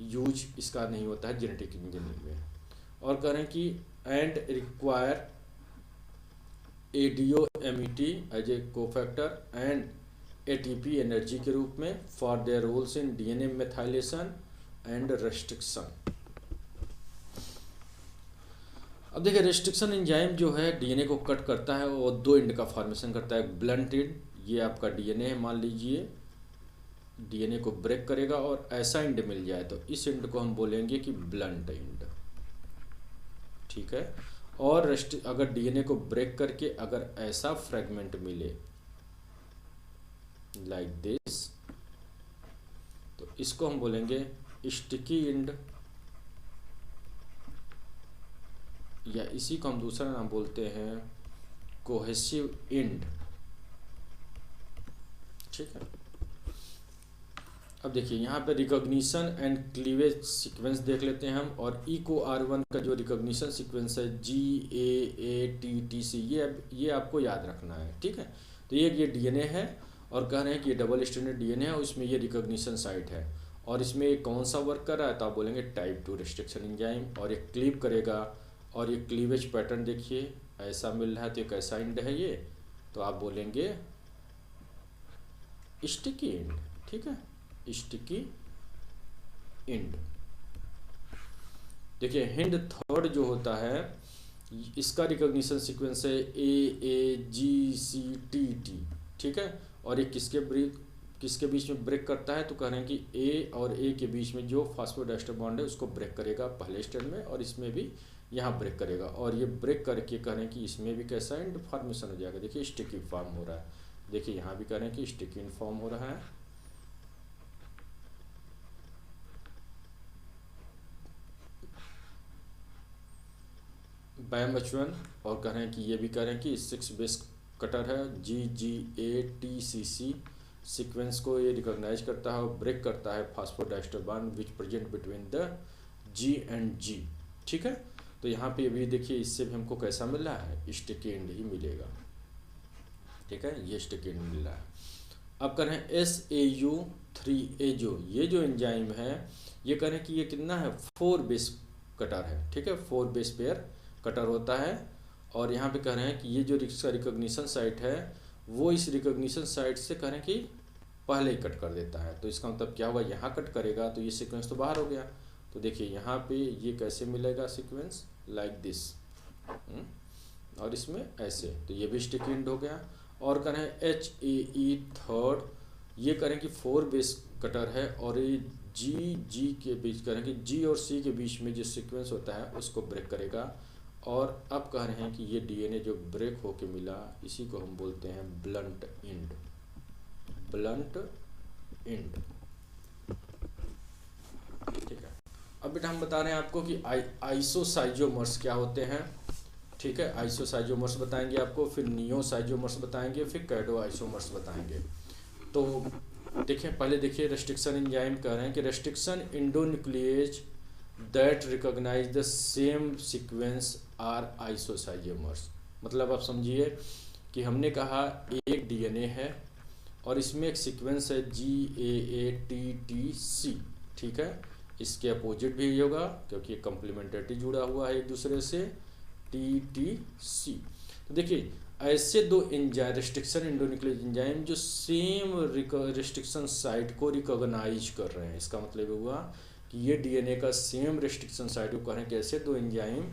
[SPEAKER 1] यूज इसका नहीं होता है जेनेटिक इंजीनियरिंग में। और करें कि and require ADOMET as a cofactor and ATP energy के रूप में for their roles in DNA methylation and restriction. अब देखिए रेस्ट्रिक्शन एंजाइम जो है डीएनए को कट करता है और 2 एंड का फॉर्मेशन करता है। ब्लंट एंड, ये आपका डीएनए है, मान लीजिए डीएनए को ब्रेक करेगा और ऐसा एंड मिल जाए तो इस एंड को हम बोलेंगे कि ब्लंट एंड, ठीक है। और अगर डीएनए को ब्रेक करके अगर ऐसा फ्रेगमेंट मिले लाइक दिस, तो इसको हम बोलेंगे स्टिकी एंड, या इसी को हम दूसरा नाम बोलते हैं कोहेसिव एंड। ठीक है, अब देखिए यहाँ पे रिकॉग्निशन एंड क्लीवेज सीक्वेंस देख लेते हैं हम। और EcoR1 का जो रिकॉग्निशन सीक्वेंस है GAATTC, ये आपको याद रखना है। ठीक है, तो ये डीएनए है और कह रहे हैं कि ये डबल स्ट्रैंडेड डीएनए है और इसमें ये रिकॉग्निशन साइट है। और इसमें ये कौन सा वर्क कर रहा है, तो आप बोलेंगे टाइप 2 रिस्ट्रिक्शन एंजाइम। और ये क्लीव करेगा और ये क्लीवेज पैटर्न देखिए ऐसा मिल रहा है, तो ये कैसा एंड है ये, तो आप बोलेंगे स्टिकी एंड। ठीक है, स्टिकी एंड। देखिए हिंड थर्ड जो होता है इसका रिकॉग्निशन सीक्वेंस है AAGCTT। ठीक है, और ये किसके बीच में ब्रेक करता है, तो कह रहे हैं कि ए और ए के बीच में जो फास्फोडाइस्टर बॉन्ड है उसको ब्रेक करेगा पहले स्टेज में, और इसमें भी यहाँ ब्रेक करेगा। और ये ब्रेक करके कह रहे हैं कि इसमें भी कैसा एंड फॉर्मेशन हो जाएगा। देखिए स्टिकी फॉर्म हो रहा है, देखिए यहाँ भी कह रहे हैं कि स्टिकी एंड फॉर्म हो रहा है। BAM-H1, और कह रहे हैं कि ये भी कह रहे हैं कि 6 बेस कटर है GGATCC सीक्वेंस को ये रिकॉग्नाइज करता है और ब्रेक करता है phosphodiester bond which present between the G and G। ठीक है, तो यहाँ पे भी देखिए इससे भी हमको कैसा मिल रहा है, स्टिकी एंड ही मिलेगा। ठीक है, ये स्टिकी एंड मिल रहा है। अब कह रहे हैं SAU3A, ये जो एंजाइम है ये कह रहे हैं कि ये कितना है, 4 बेस कटर है। ठीक है, 4 बेस पेयर कटर होता है। और यहाँ पे कह रहे हैं कि ये जो इसका रिकॉग्निशन साइट है वो इस रिकॉग्निशन साइट से कह रहे हैं कि पहले ही कट कर देता है। तो इसका मतलब क्या हुआ, यहाँ कट करेगा तो ये सीक्वेंस तो बाहर हो गया। तो देखिए यहाँ पे ये कैसे मिलेगा सीक्वेंस लाइक दिस, और इसमें ऐसे, तो ये भी स्टिकी एंड हो गया। और कह रहे हैं HAE थर्ड, ये कह रहे हैं कि 4 बेस कटर है और ये G के बीच कह रहे हैं कि G और C के बीच में जो सीक्वेंस होता है उसको ब्रेक करेगा। और अब कह रहे हैं कि ये डीएनए जो ब्रेक होके मिला इसी को हम बोलते हैं ब्लंट एंड, ब्लंट एंड। ठीक है, अब बेटा हम बता रहे हैं आपको कि आइसोसाइजोमर्स क्या होते हैं। ठीक है, आइसोसाइजोमर्स बताएंगे आपको, फिर नियोसाइजोमर्स बताएंगे, फिर कैडोआइसोमर्स बताएंगे। तो देखिए पहले देखिए रेस्ट्रिक्शन एंजाइम कह रहे हैं कि restriction endonuclease that recognise the same sequence are isoschizomers. मतलब आप समझिए कि हमने कहा एक डीएनए है और इसमें एक सीक्वेंस है GAATTC। ठीक है, इसके अपोजिट भी होगा क्योंकि कॉम्प्लीमेंट्री जुड़ा हुआ है एक दूसरे से, TTC। तो देखिए ऐसे दो एंजाइम रेस्ट्रिक्शन एंडोन्यूक्लिएज एंजाइम जो सेम रेस्ट्रिक्शन साइट को रिकॉग्नाइज कर रहे हैं, इसका मतलब हुआ कि ये डीएनए का सेम रेस्ट्रिक्शन साइट को कह रहे हैं कि ऐसे दो एंजाइम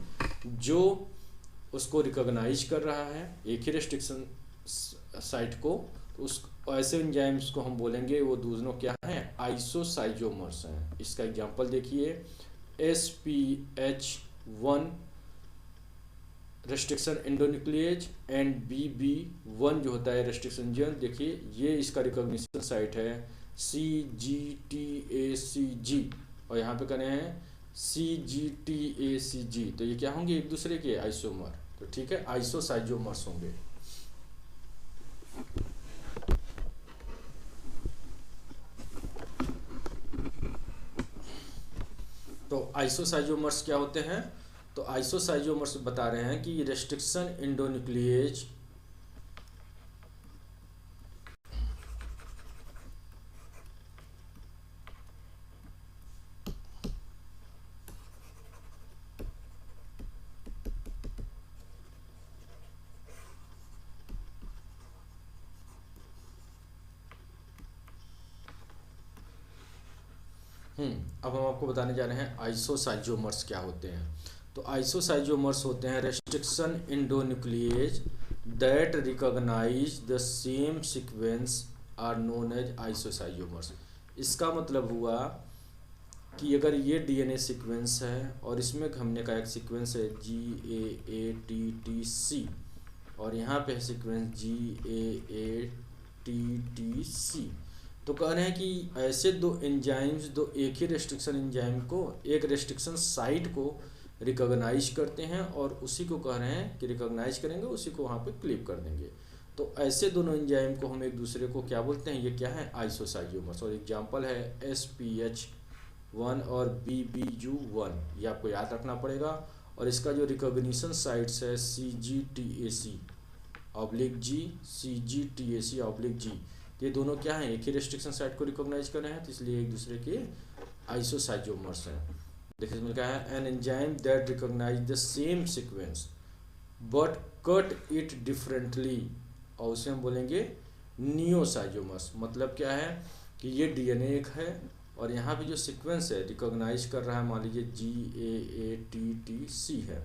[SPEAKER 1] जो उसको रिकॉग्नाइज कर रहा है एक ही रेस्ट्रिक्शन साइट को, तो उस ऐसे एंजाइम्स को हम बोलेंगे वो दोनों क्या हैं, आइसोसाइजोमर्स हैं। इसका एग्जांपल देखिए SPH1 restriction endonuclease and BB1 जो होता है रेस्ट्रिक्शन एंजाइम, देखिए ये इसका रिकॉग्निशन साइट है CGTACG और यहाँ पे कह रहे हैं CGTACG। तो ये क्या होंगे, एक दूसरे के आइसोमर। तो ठीक है, आइसोसाइजोमर्स होंगे। तो आइसोसाइजोमर्स क्या होते हैं, तो आइसोसाइजोमर्स बता रहे हैं कि रेस्ट्रिक्शन एंडोन्यूक्लिएज अब हम आपको बताने जा रहे हैं आइसोसाइजोमर्स क्या होते हैं। तो आइसोसाइजोमर्स होते हैं restriction endonuclease that recognise the same sequence are known as isoschizomers. इसका मतलब हुआ कि अगर ये डीएनए सीक्वेंस है और इसमें हमने कहा एक सीक्वेंस है GAATTC और यहाँ पे है सीक्वेंस GAATTC, तो कह रहे हैं कि ऐसे दो एंजाइम्स, दो एक ही रेस्ट्रिक्शन एंजाइम को, एक रेस्ट्रिक्शन साइट को रिकॉग्नाइज करते हैं और उसी को कह रहे हैं कि रिकॉग्नाइज करेंगे, उसी को वहाँ पे क्लिप कर देंगे। तो ऐसे दोनों एंजाइम को हम एक दूसरे को क्या बोलते हैं, ये क्या है, आइसोसाइजियोमर्स। और एग्जांपल है SPH1 और BBU1, ये आपको याद रखना पड़ेगा। और इसका जो रिकॉग्निशन साइट्स है CGTAC/G, CGTAC/G, ये दोनों क्या हैं, एक ही रेस्ट्रिक्शन साइट को रिकॉग्नाइज कर रहे हैं, तो इसलिए एक दूसरे के आइसोसाइजियोमर्स हैं। देखिए इसमें क्या है, an enzyme that recognise the same sequence but cut it differently, और उसे हम बोलेंगे नियोसाइजियोमर्स। मतलब क्या है कि ये डीएनए एक है और यहाँ पे जो सीक्वेंस है रिकॉग्नाइज कर रहा है, मान लीजिए GAATTC है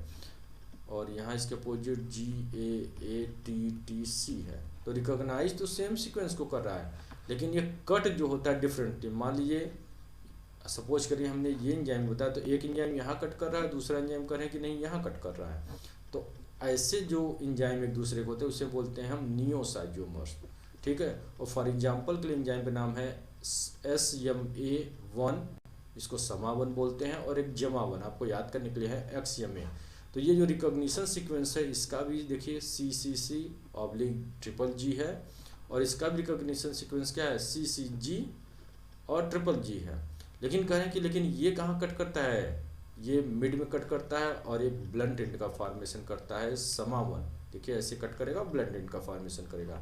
[SPEAKER 1] और यहाँ इसके अपोजिट GAATTC है, तो रिकॉग्नाइज तो सेम सीक्वेंस को कर रहा है, लेकिन ये कट जो होता है डिफरेंटली। मान लीजिए सपोज करिए हमने ये एंजाइम बताया, तो एक एंजाइम यहाँ कट कर रहा है, दूसरा एंजाइम कर रहे हैं कि नहीं यहाँ कट कर रहा है। तो ऐसे जो एंजाइम एक दूसरे को होते हैं उसे बोलते हैं हम नियोसाइजियोमर्स, ठीक है। और फॉर एग्जांपल के लिए एंजाइम का नाम है SMA1, इसको समावन बोलते हैं, और एक जमावन आपको याद करने के लिए है XMA। तो ये जो रिकॉग्निशन सीक्वेंस है इसका भी देखिए CCC/G है, और इसका भी रिकॉग्निशन सीक्वेंस क्या है, CCG और GGG है। लेकिन कह रहे हैं कि लेकिन ये कहाँ कट करता है, ये मिड में कट करता है और एक ब्लंट एंड का फॉर्मेशन करता है समावन। देखिए ऐसे कट करेगा, ब्लंट एंड का फॉर्मेशन करेगा,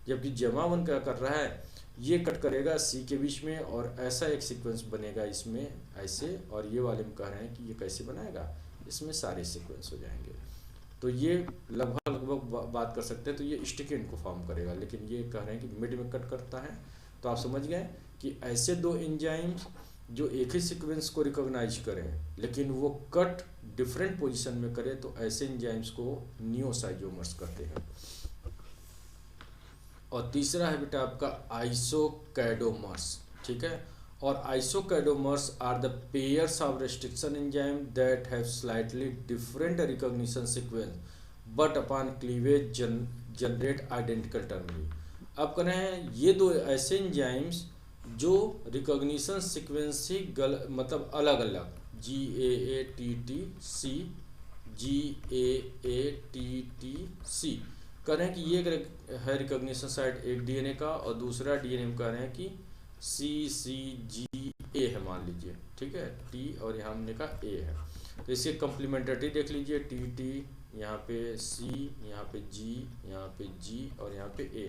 [SPEAKER 1] जबकि जमावन क्या कर रहा है, ये कट करेगा C के बीच में और ऐसा एक सीक्वेंस बनेगा इसमें ऐसे, और ये वाले में कह रहे हैं कि ये कैसे बनाएगा, इसमें सारे सीक्वेंस हो जाएंगे। तो ये लगभग बात कर सकते हैं, तो ये स्टिक एंड को फॉर्म करेगा, लेकिन ये कह रहे हैं कि मिड में कट करता है। तो आप समझ गए कि ऐसे दो एंजाइम्स जो एक ही सीक्वेंस को रिकॉग्नाइज करें लेकिन वो कट डिफरेंट पोजीशन में करें, तो ऐसे एंजाइम्स को नियोसाइजियोमर्स कहते हैं। और तीसरा है बेटा आपका आइसोकैडोमर्स, ठीक है। और isocaudomers are the pairs of restriction enzyme that have slightly different recognition sequence but upon cleavage generate identical terminally. अब कह रहे हैं ये दो ऐसे एंजाइम्स जो रिकॉग्निशन सीक्वेंस से मतलब अलग अलग GAATTC कह रहे हैं कि ये है रिकॉग्निशन साइट एक डीएनए का, और दूसरा डीएनए में कह रहे हैं कि CCGA है मान लीजिए, ठीक है, T और यहाँ हमने कहा A है। तो इसके कम्प्लीमेंट्रिटी देख लीजिए, TT यहाँ पे C, यहाँ पे G, यहाँ पे G और यहाँ पे A।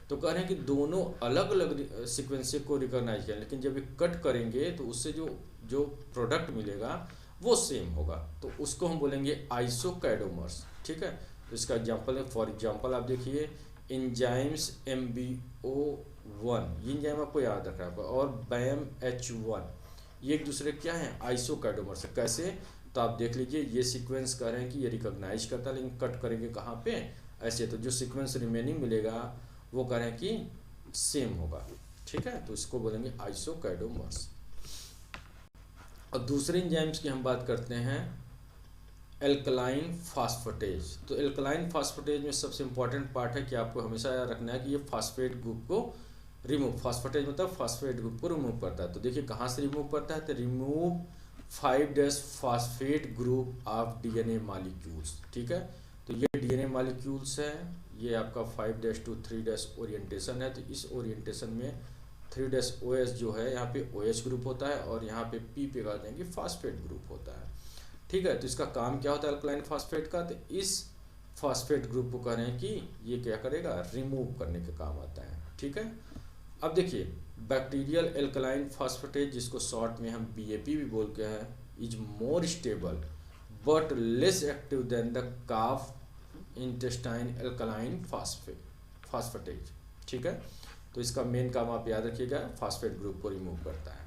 [SPEAKER 1] तो कह रहे हैं कि दोनों अलग अलग सीक्वेंस को रिकॉग्नाइज करें, लेकिन जब ये कट करेंगे तो उससे जो प्रोडक्ट मिलेगा वो सेम होगा, तो उसको हम बोलेंगे आइसोकैडोमर्स, ठीक है। तो इसका एग्जांपल है, फॉर एग्जांपल आप देखिए एंजाइम्स MBO1, ये एंजाइम आपको याद रखना है, और BAMH1, ये एक दूसरे क्या है, आइसोकैडोमर्स। कैसे, तो आप देख लीजिए ये सीक्वेंस कह रहे हैं कि ये रिकॉग्नाइज करता है, लेकिन कट करेंगे कहाँ पे, ऐसे। तो जो सीक्वेंस रिमेनिंग मिलेगा वो कह रहे हैं कि सेम होगा, ठीक है। तो इसको बोलेंगे आइसोकैडोमर्स। और दूसरे एंजाइम्स की हम बात करते हैं एल्कलाइन फास्फेटेज। तो एल्कलाइन फास्फेटेज में सबसे इंपॉर्टेंट पार्ट है कि आपको हमेशा याद रखना है कि ये फास्फेट ग्रुप को रिमूव, फास्फेटेज मतलब फास्फेट ग्रुप को रिमूव करता है। तो देखिए कहाँ से रिमूव करता है, तो remove 5' phosphate group of DNA molecules, ठीक है। तो ये डीएनए मॉलिक्यूल्स है, ये आपका 5' to 3' ओरिएंटेशन है। तो इस ओरिएंटेशन में 3' OH जो है यहाँ पे OH ग्रुप होता है, और यहाँ पे P पे कह देंगे फास्फेट ग्रुप होता है, ठीक है। तो इसका काम क्या होता है अल्कलाइन फास्फेट का, तो इस फास्फेट ग्रुप को कह रहे हैं कि ये क्या करेगा, रिमूव करने का काम आता है, ठीक है। अब देखिए बैक्टीरियल एल्कलाइन फास्फेटेज, जिसको शॉर्ट में हम BAP भी बोलते हैं, is more stable but less active than the calf intestine alkaline phosphatase, ठीक है। तो इसका मेन काम आप याद रखिएगा, फास्फेट ग्रुप को रिमूव करता है।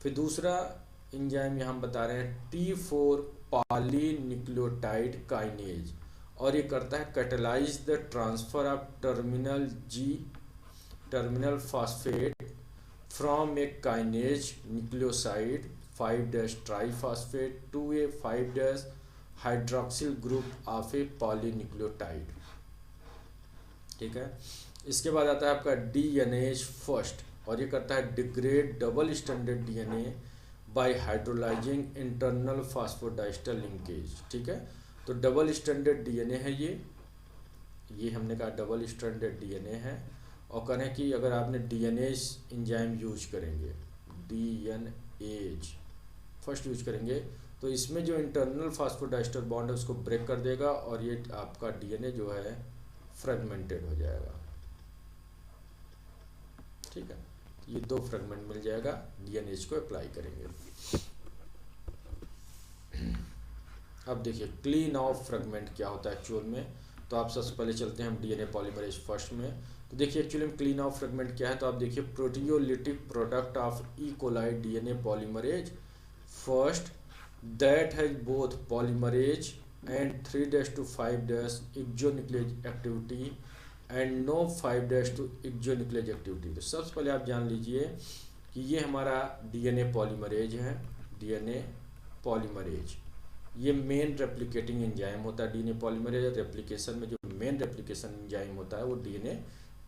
[SPEAKER 1] फिर दूसरा एंजाइम यहाँ हम बता रहे हैं T4 पॉलीन्यूक्लियोटाइड काइनेज, और ये करता है catalyse the transfer of terminal phosphate from a kinase nucleoside 5' triphosphate to a 5' hydroxyl group of a polynucleotide. ठीक है, इसके बाद आता है आपका डीएनएज फर्स्ट, और ये करता है degrade double standard DNA by hydrolysing internal phosphodiester linkage. ठीक है, तो डबल स्टैंडर्ड डीएनए है ये हमने कहा डबल स्टैंडर्ड डीएनए है। और कहें कि अगर आपने डीएनएज एंजाइम यूज करेंगे, डीएनएज फर्स्ट यूज करेंगे, तो इसमें जो इंटरनल फास्फोडाइस्टर बॉन्ड है उसको ब्रेक कर देगा और ये आपका डीएनए जो है फ्रेगमेंटेड हो जाएगा। ठीक है, ये 2 फ्रेगमेंट मिल जाएगा, डीएनएज को अप्लाई करेंगे। अब देखिए क्लीन ऑफ फ्रेगमेंट क्या होता है एक्चुअल में। तो आप सबसे पहले चलते हैं हम डीएनए पॉलीमरेज फर्स्ट में। तो देखिए एक्चुअली में क्लीन ऑफ फ्रेगमेंट क्या है, तो आप देखिए proteolytic product of E coli DNA polymerase first that has both polymerase and 3' to 5' exonuclease activity and no 5' to exonuclease activity. तो सबसे पहले आप जान लीजिए कि ये हमारा डीएनए पॉलीमरेज है। डीएनए पॉलीमरेज ये मेन रेप्लिकेटिंग एंजाइम होता है। डीएनए पॉलीमरेज रेप्लिकेशन में जो मेन रेप्लिकेशन एंजाइम होता है वो डीएनए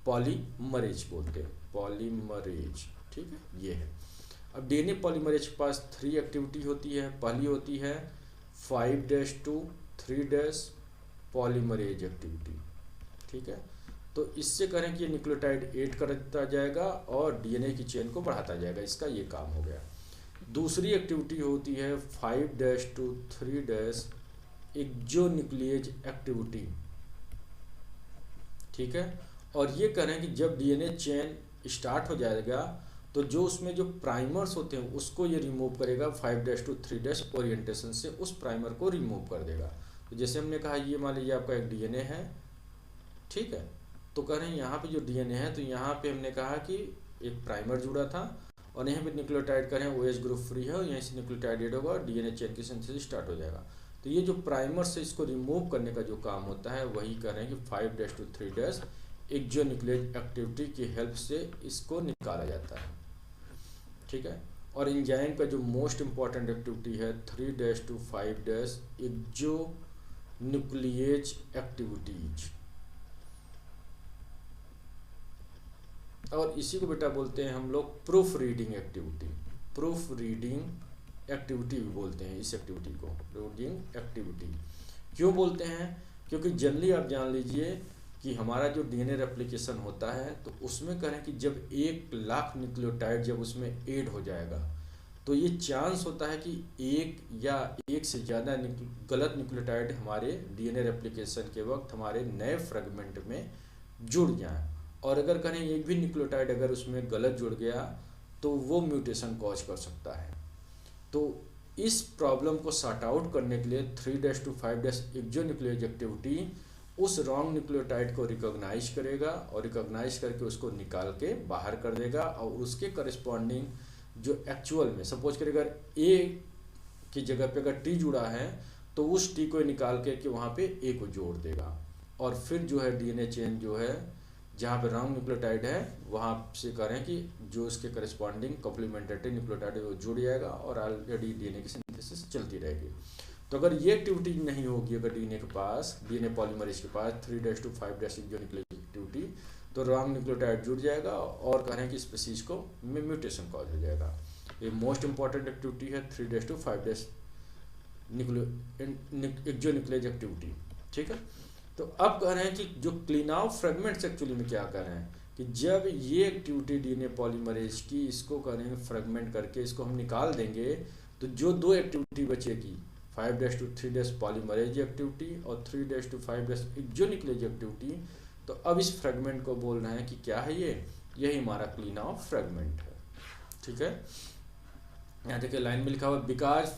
[SPEAKER 1] पॉलीमरेज बोलते हैं, पॉलीमरेज। ठीक है, ये है। अब डीएनए पॉलीमरेज के पास 3 एक्टिविटी होती है। पहली होती है 5' to 3' पॉलीमरेज एक्टिविटी। ठीक है, तो इससे करें कि न्यूक्लियोटाइड ऐड करता जाएगा और डीएनए की चेन को बढ़ाता जाएगा, इसका ये काम हो गया। दूसरी एक्टिविटी होती है 5' to 3' एक्सोन्यूक्लियेज एक्टिविटी। ठीक है, और ये करें कि जब डीएनए चेन स्टार्ट हो जाएगा तो जो उसमें जो प्राइमर्स होते हैं उसको ये रिमूव करेगा, 5' to 3' ओरिएंटेशन से उस प्राइमर को रिमूव कर देगा। तो जैसे हमने कहा ये मान लीजिए आपका एक डीएनए है। ठीक है, तो कह रहे हैं यहाँ पे जो डीएनए है तो यहाँ पे हमने कहा कि एक प्राइमर जुड़ा था और यहाँ पे न्यूक्लियोटाइड करें OH ग्रुप फ्री है और यहीं से न्यूक्लियोटाइड ऐड होगा और डीएनए चेन की सिंथेसिस स्टार्ट हो जाएगा। तो ये जो प्राइमर से इसको रिमूव करने का जो काम होता है वही कर रहे हैं कि 5' to 3' एक्सोन्यूक्लियेज एक्टिविटी की हेल्प से इसको निकाला जाता है। ठीक है, और एंजाइम का जो मोस्ट इम्पॉर्टेंट एक्टिविटी है 3' to 5' एक्सोन्यूक्लियेज एक्टिविटीज, और इसी को बेटा बोलते हैं हम लोग proof reading activity. Proof reading activity भी बोलते हैं इस एक्टिविटी को, रीडिंग एक्टिविटी। क्यों बोलते हैं? क्योंकि जनरली आप जान लीजिए कि हमारा जो डीएनए रेप्लिकेशन होता है तो उसमें करें कि जब 1,00,000 न्यूक्लियोटाइड जब उसमें ऐड हो जाएगा तो ये चांस होता है कि एक या एक से ज़्यादा गलत न्यूक्लियोटाइड हमारे डीएनए रेप्लिकेशन के वक्त हमारे नए फ्रेगमेंट में जुड़ जाएं, और अगर करें एक भी न्यूक्लियोटाइड अगर उसमें गलत जुड़ गया तो वो म्यूटेशन कॉज कर सकता है। तो इस प्रॉब्लम को सॉर्ट आउट करने के लिए 3' to 5' एक्सोन्यूक्लियेज एक्टिविटी उस रॉन्ग न्यूक्लियोटाइड को रिकॉग्नाइज करेगा और रिकॉग्नाइज करके उसको निकाल के बाहर कर देगा, और उसके करस्पॉन्डिंग जो एक्चुअल में सपोज करें अगर ए की जगह पे अगर टी जुड़ा है तो उस टी को निकाल के वहाँ पे ए को जोड़ देगा, और फिर जो है डीएनए चेन जो है जहाँ पे रॉन्ग न्यूक्लियोटाइड है वहाँ से करें कि जो उसके करस्पॉन्डिंग कॉम्प्लीमेंट्री न्यूक्लियोटाइड है वो जुड़ जाएगा और ऑलरेडी डीएनए की सिंथेसिस चलती रहेगी। तो अगर ये एक्टिविटी नहीं होगी अगर डीएनए के पास, डीएनए पॉलीमरेज के पास 3' to 5' एक्सोन्यूक्लियेज एक्टिविटी, तो रॉन्ग न्यूक्लियोटाइड जुड़ जाएगा और करें कि स्पीशीज को म्यूटेशन कॉज हो जाएगा। ये मोस्ट इंपॉर्टेंट एक्टिविटी है 3' to 5' एक्सोन्यूक्लियेज एक्टिविटी। ठीक है, तो अब कह रहे हैं कि जो क्लीन आउट फ्रेगमेंट्स एक्चुअली में क्या कर रहे हैं कि जब ये एक्टिविटी डीएनए पॉलीमरेज की इसको करेंगे फ्रेगमेंट करके इसको हम निकाल देंगे तो जो 2 एक्टिविटी बचेगी 5' to 3' पॉलीमरेज एक्टिविटी और 3' to 5' एक्सोन्यूक्लियेज एक्टिविटी, तो अब इस फ्रेगमेंट को बोल रहे हैं कि क्या है ये, यही हमारा क्लीन आउट फ्रेगमेंट है। ठीक है, यहाँ देखिए लाइन में लिखा हुआ because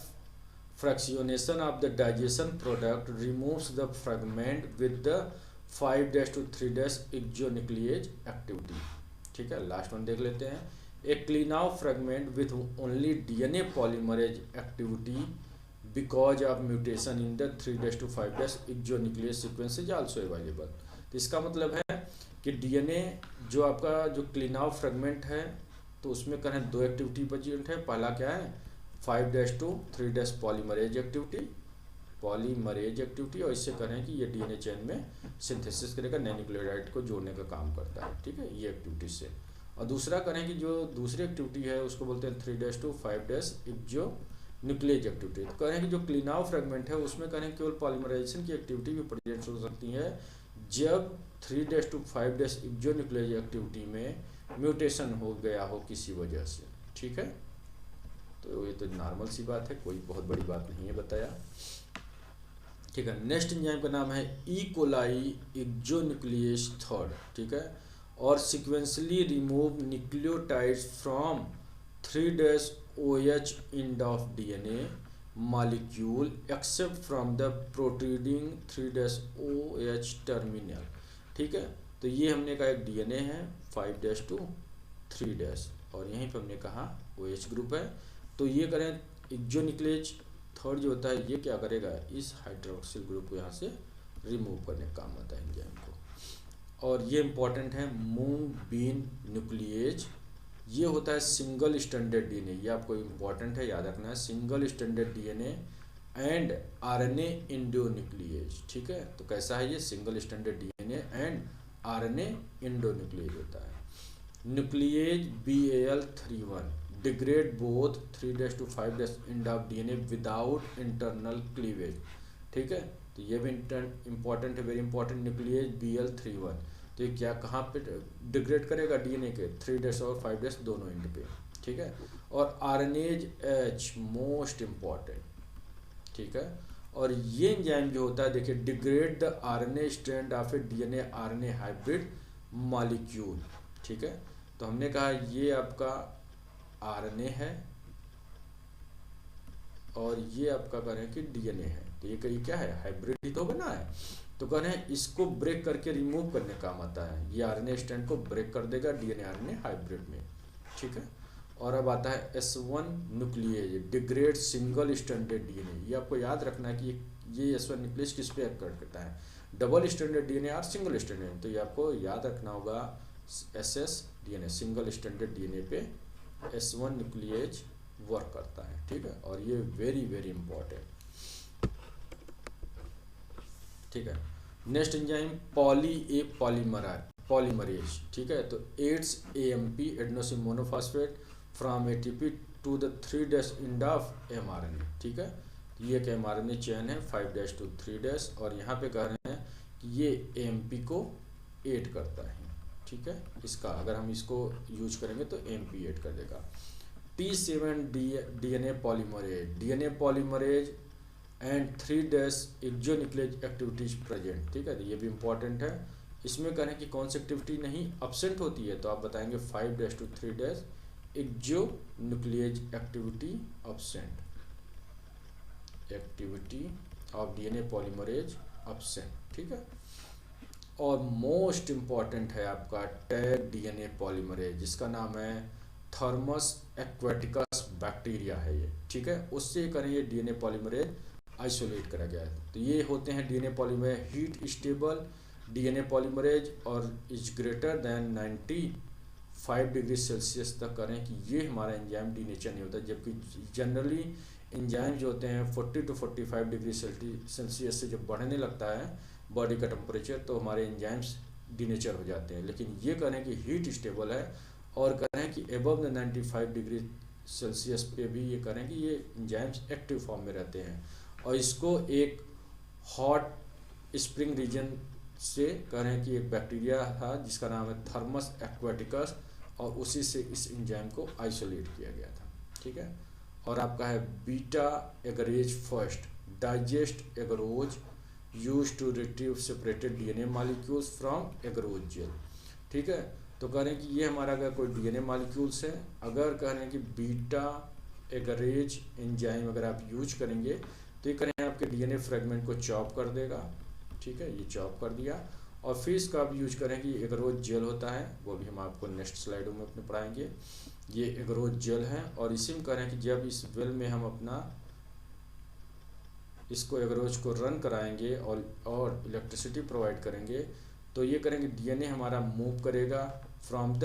[SPEAKER 1] fractionation of the digestion product removes the fragment with the 5' to 3' exonuclease activity. ठीक है, लास्ट वन देख लेते हैं। A Klenow fragment with only DNA polymerase activity because of mutation in the 3' to 5' exonuclease sequence is also available. तो इसका मतलब है कि डीएनए जो आपका जो क्लीन आउट फ्रेगमेंट है तो उसमें करें 2 एक्टिविटी प्रेजेंट है। पहला क्या है 5-2 3- पॉलीमरेज एक्टिविटी, और इससे करें कि ये डीएनए चेन में सिंथेसिस करेगा, नए न्यूक्लियोटाइड को जोड़ने का काम करता है, ठीक है, ये एक्टिविटी से। और दूसरा करें कि जो दूसरी एक्टिविटी है उसको बोलते हैं 3-2 5- एक्जो न्यूक्लियेज एक्टिविटी। तो करें कि जो क्लीनाउ फ्रेगमेंट है उसमें करें केवल पॉलीमराइजेशन की एक्टिविटी भी प्रेजेंट हो सकती है जब 3-2 5- एक्जो न्यूक्लियेज एक्टिविटी में म्यूटेशन हो गया हो किसी वजह से, ठीक है। तो ये तो नॉर्मल सी बात है, कोई बहुत बड़ी बात नहीं है बताया, ठीक है। नेक्स्ट एंजाइम का नाम है ई कोलाई एक्सोन्यूक्लियेज थर्ड, ठीक है। और sequentially remove nucleotides from 3-OH end of DNA molecule except from the protruding 3-OH terminal, ठीक है। तो ये हमने कहा एक डीएनए है 5-2 3- और यहीं पर हमने कहा OH ग्रुप है। तो ये करें एक्सोन्यूक्लियेज थर्ड जो होता है ये क्या करेगा, इस हाइड्रोक्सिल ग्रुप को यहाँ से रिमूव करने का काम आता है एंजाइम को। और ये इंपॉर्टेंट है मूंग बीन न्यूक्लियेज, ये होता है सिंगल स्टैंडर्ड डीएनए, ये आपको इम्पॉर्टेंट है, याद रखना है, single stranded DNA and RNA endonuclease, ठीक है। तो कैसा है ये, single stranded DNA and RNA endonuclease होता है। Nuclease BAL31 degrade both 3-2 5- end of DNA without internal cleavage, ठीक है। तो ये भी इम्पॉर्टेंट है, वेरी इंपॉर्टेंट, न्यूक्लियेज BL31। तो ये क्या कहाँ पे डिग्रेड करेगा, डीएनए के 3- और 5- दोनों एंड पे, ठीक है। और आरएनएज H मोस्ट इम्पॉर्टेंट, ठीक है। और ये एंजाइम जो होता है देखिए, degrade the RNA strand of A DNA RNA hybrid molecule, ठीक है। तो हमने कहा ये आपका आरएनए है और ये आपका करें कि डीएनए है, तो ये क्या है, हाइब्रिड ही तो बना है। तो कह रहे हैं इसको ब्रेक करके रिमूव करने काम आता है, ये आरएनए स्ट्रैंड को ब्रेक कर देगा डीएनए आरएनए हाइब्रिड में, ठीक है। और अब आता है S1 nuclease degrade single stranded DNA, ये आपको याद रखना है कि ये S1 न्यूक्लियेज किस पे एक्ट करता है, डबल स्टैंडर्ड डीएनए और सिंगल स्टैंडर्ड, तो ये आपको याद रखना होगा SS DNA single stranded DNA पे S1 न्यूक्लियेज वर्क करता है, ठीक है। और ये वेरी वेरी इंपॉर्टेंट, ठीक है। नेक्स्ट एंजाइम पॉलीमरेज, ठीक है। तो adds AMP adenosine monophosphate from ATP to the 3- end of mRNA, ठीक है। ये एक mRNA चेन है 5- 3- और यहाँ पे कह रहे हैं कि ये AMP को एड करता है, ठीक है। इसका अगर हम इसको यूज करेंगे तो AMP एड कर देगा। T7 DNA polymerase and 3- exonuclease activities present, ठीक है। तो ये भी इंपॉर्टेंट है, इसमें करें कि कौन सी एक्टिविटी नहीं एब्सेंट होती है, तो आप बताएंगे 5- 3- exonuclease activity absent, activity of DNA polymerase absent, ठीक है। और मोस्ट इम्पॉर्टेंट है आपका टैग डीएनए पॉलीमरेज, जिसका नाम है थर्मस एक्वेटिकस बैक्टीरिया है ये, ठीक है। उससे करें ये डीएनए पॉलीमरेज आइसोलेट करा गया है। तो ये होते हैं DNA polymerase heat stable DNA polymerase, और is greater than 95 degree Celsius तक करें कि ये हमारा एंजाइम डीनेचर नहीं होता, जबकि जनरली एंजाइम जो होते हैं 40 to 45 डिग्री सेल्सियस से जब बढ़ने लगता है बॉडी का टेम्परेचर तो हमारे एंजाइम्स डीनेचर हो जाते हैं। लेकिन ये करें कि हीट स्टेबल है, और करें कि एबव द 95 डिग्री सेल्सियस पे भी ये करें कि ये एंजाइम्स एक्टिव फॉर्म में रहते हैं। और इसको एक हॉट स्प्रिंग रीजन से करें कि एक बैक्टीरिया था जिसका नाम है थर्मस एक्वेटिकस, और उसी से इस एंजाइम को आइसोलेट किया गया था, ठीक है। और आपका है beta agarase first digest agarose use to retrieve separated DNA molecules from agarose gel, ठीक है। तो कह रहे हैं कि ये हमारा अगर कोई डीएनए मॉलिक्यूल्स है, अगर कह रहे हैं कि बीटा एगरेज एंजाइम अगर आप यूज करेंगे तो ये करें आपके डीएनए फ्रेगमेंट को चॉप कर देगा, ठीक है, ये चॉप कर दिया। और फिर इसका आप यूज करें कि एगरोज जेल होता है, वो भी हम आपको नेक्स्ट स्लाइडों में अपने पढ़ाएंगे। ये एगरोज जेल है, और इसी में करें कि जब इस वेल में हम अपना इसको एगरोज को रन कराएंगे और इलेक्ट्रिसिटी प्रोवाइड करेंगे, तो ये करेंगे डीएनए हमारा मूव करेगा फ्रॉम द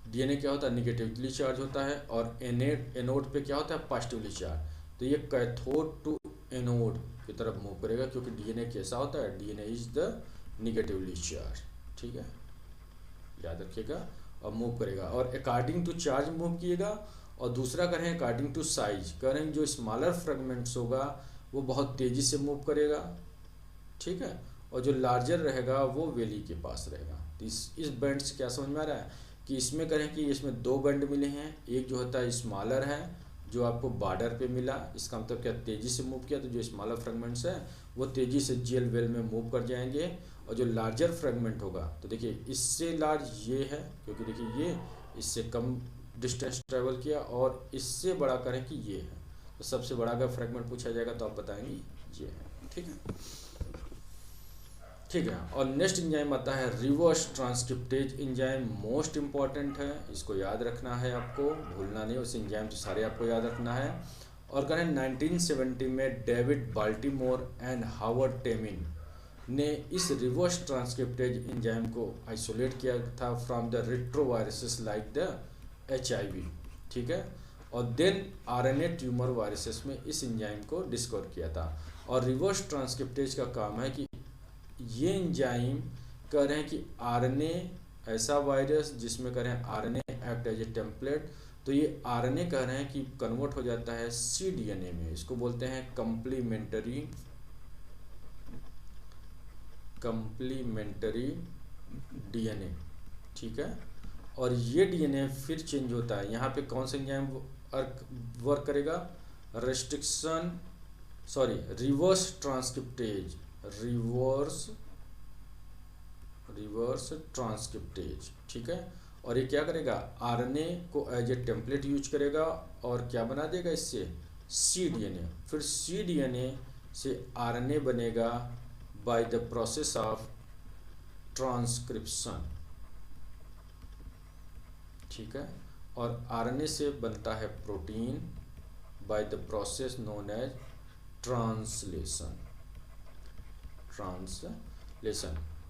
[SPEAKER 1] डीएनए क्या होता है, निगेटिवली चार्ज होता है, और एनोड पे क्या होता है, पॉजिटिवली चार्ज। तो ये कैथोड टू एनोड की तरफ मूव करेगा, क्योंकि डीएनए कैसा होता है, DNA is the negatively charge, ठीक है, याद रखिएगा। और मूव करेगा, और अकॉर्डिंग टू चार्ज मूव किएगा। और दूसरा करें अकॉर्डिंग टू साइज, करें जो स्मॉलर फ्रेगमेंट्स होगा वो बहुत तेज़ी से मूव करेगा, ठीक है, और जो लार्जर रहेगा वो वैली के पास रहेगा। तो इस बैंड से क्या समझ में आ रहा है कि इसमें करें कि इसमें दो बैंड मिले हैं, एक जो होता है स्मॉलर है जो आपको बॉर्डर पे मिला, इसका मतलब क्या, तेज़ी से मूव किया, तो जो स्मॉलर फ्रेगमेंट्स है वो तेज़ी से जेल वेल में मूव कर जाएंगे। और जो लार्जर फ्रेगमेंट होगा, तो देखिए इससे लार्ज ये है, क्योंकि देखिए ये इससे कम डिस्टेंस ट्रेवल किया, और इससे बड़ा करें कि ये है, तो सबसे बड़ा अगर फ्रेगमेंट पूछा जाएगा तो आप बताएंगे ये है, ठीक है, ठीक है। और नेक्स्ट एंजाइम आता है reverse transcriptase enzyme, most important है, इसको याद रखना है, आपको भूलना नहीं, उस एंजाइम तो सारे आपको याद रखना है। और करें 1970 में David Baltimore and Howard Temin ने इस रिवर्स ट्रांसक्रिप्टेज एंजाइम को आइसोलेट किया था from the retroviruses like the HIV, ठीक है। और देन RNA ट्यूमर वायरसेस में इस एंजाइम को डिस्कवर किया था। और रिवर्स ट्रांसक्रिप्टेज का काम है कि ये एंजाइम कह रहे हैं कि RNA ऐसा वायरस जिसमें कह रहे हैं RNA act as a template, तो ये RNA कह रहे हैं कि कन्वर्ट हो जाता है cDNA में, इसको बोलते हैं कम्प्लीमेंट्री DNA, ठीक है। और ये DNA फिर चेंज होता है, यहाँ पे कौन सा एंजाइम वर्क करेगा, रिवर्स ट्रांसक्रिप्टेज, रिवर्स ट्रांसक्रिप्टेज, ठीक है। और ये क्या करेगा, RNA को एज ए टेम्पलेट यूज करेगा, और क्या बना देगा इससे, cDNA, फिर cDNA से RNA बनेगा by the process of transcription, ठीक है। और RNA से बनता है protein by the process known as translation.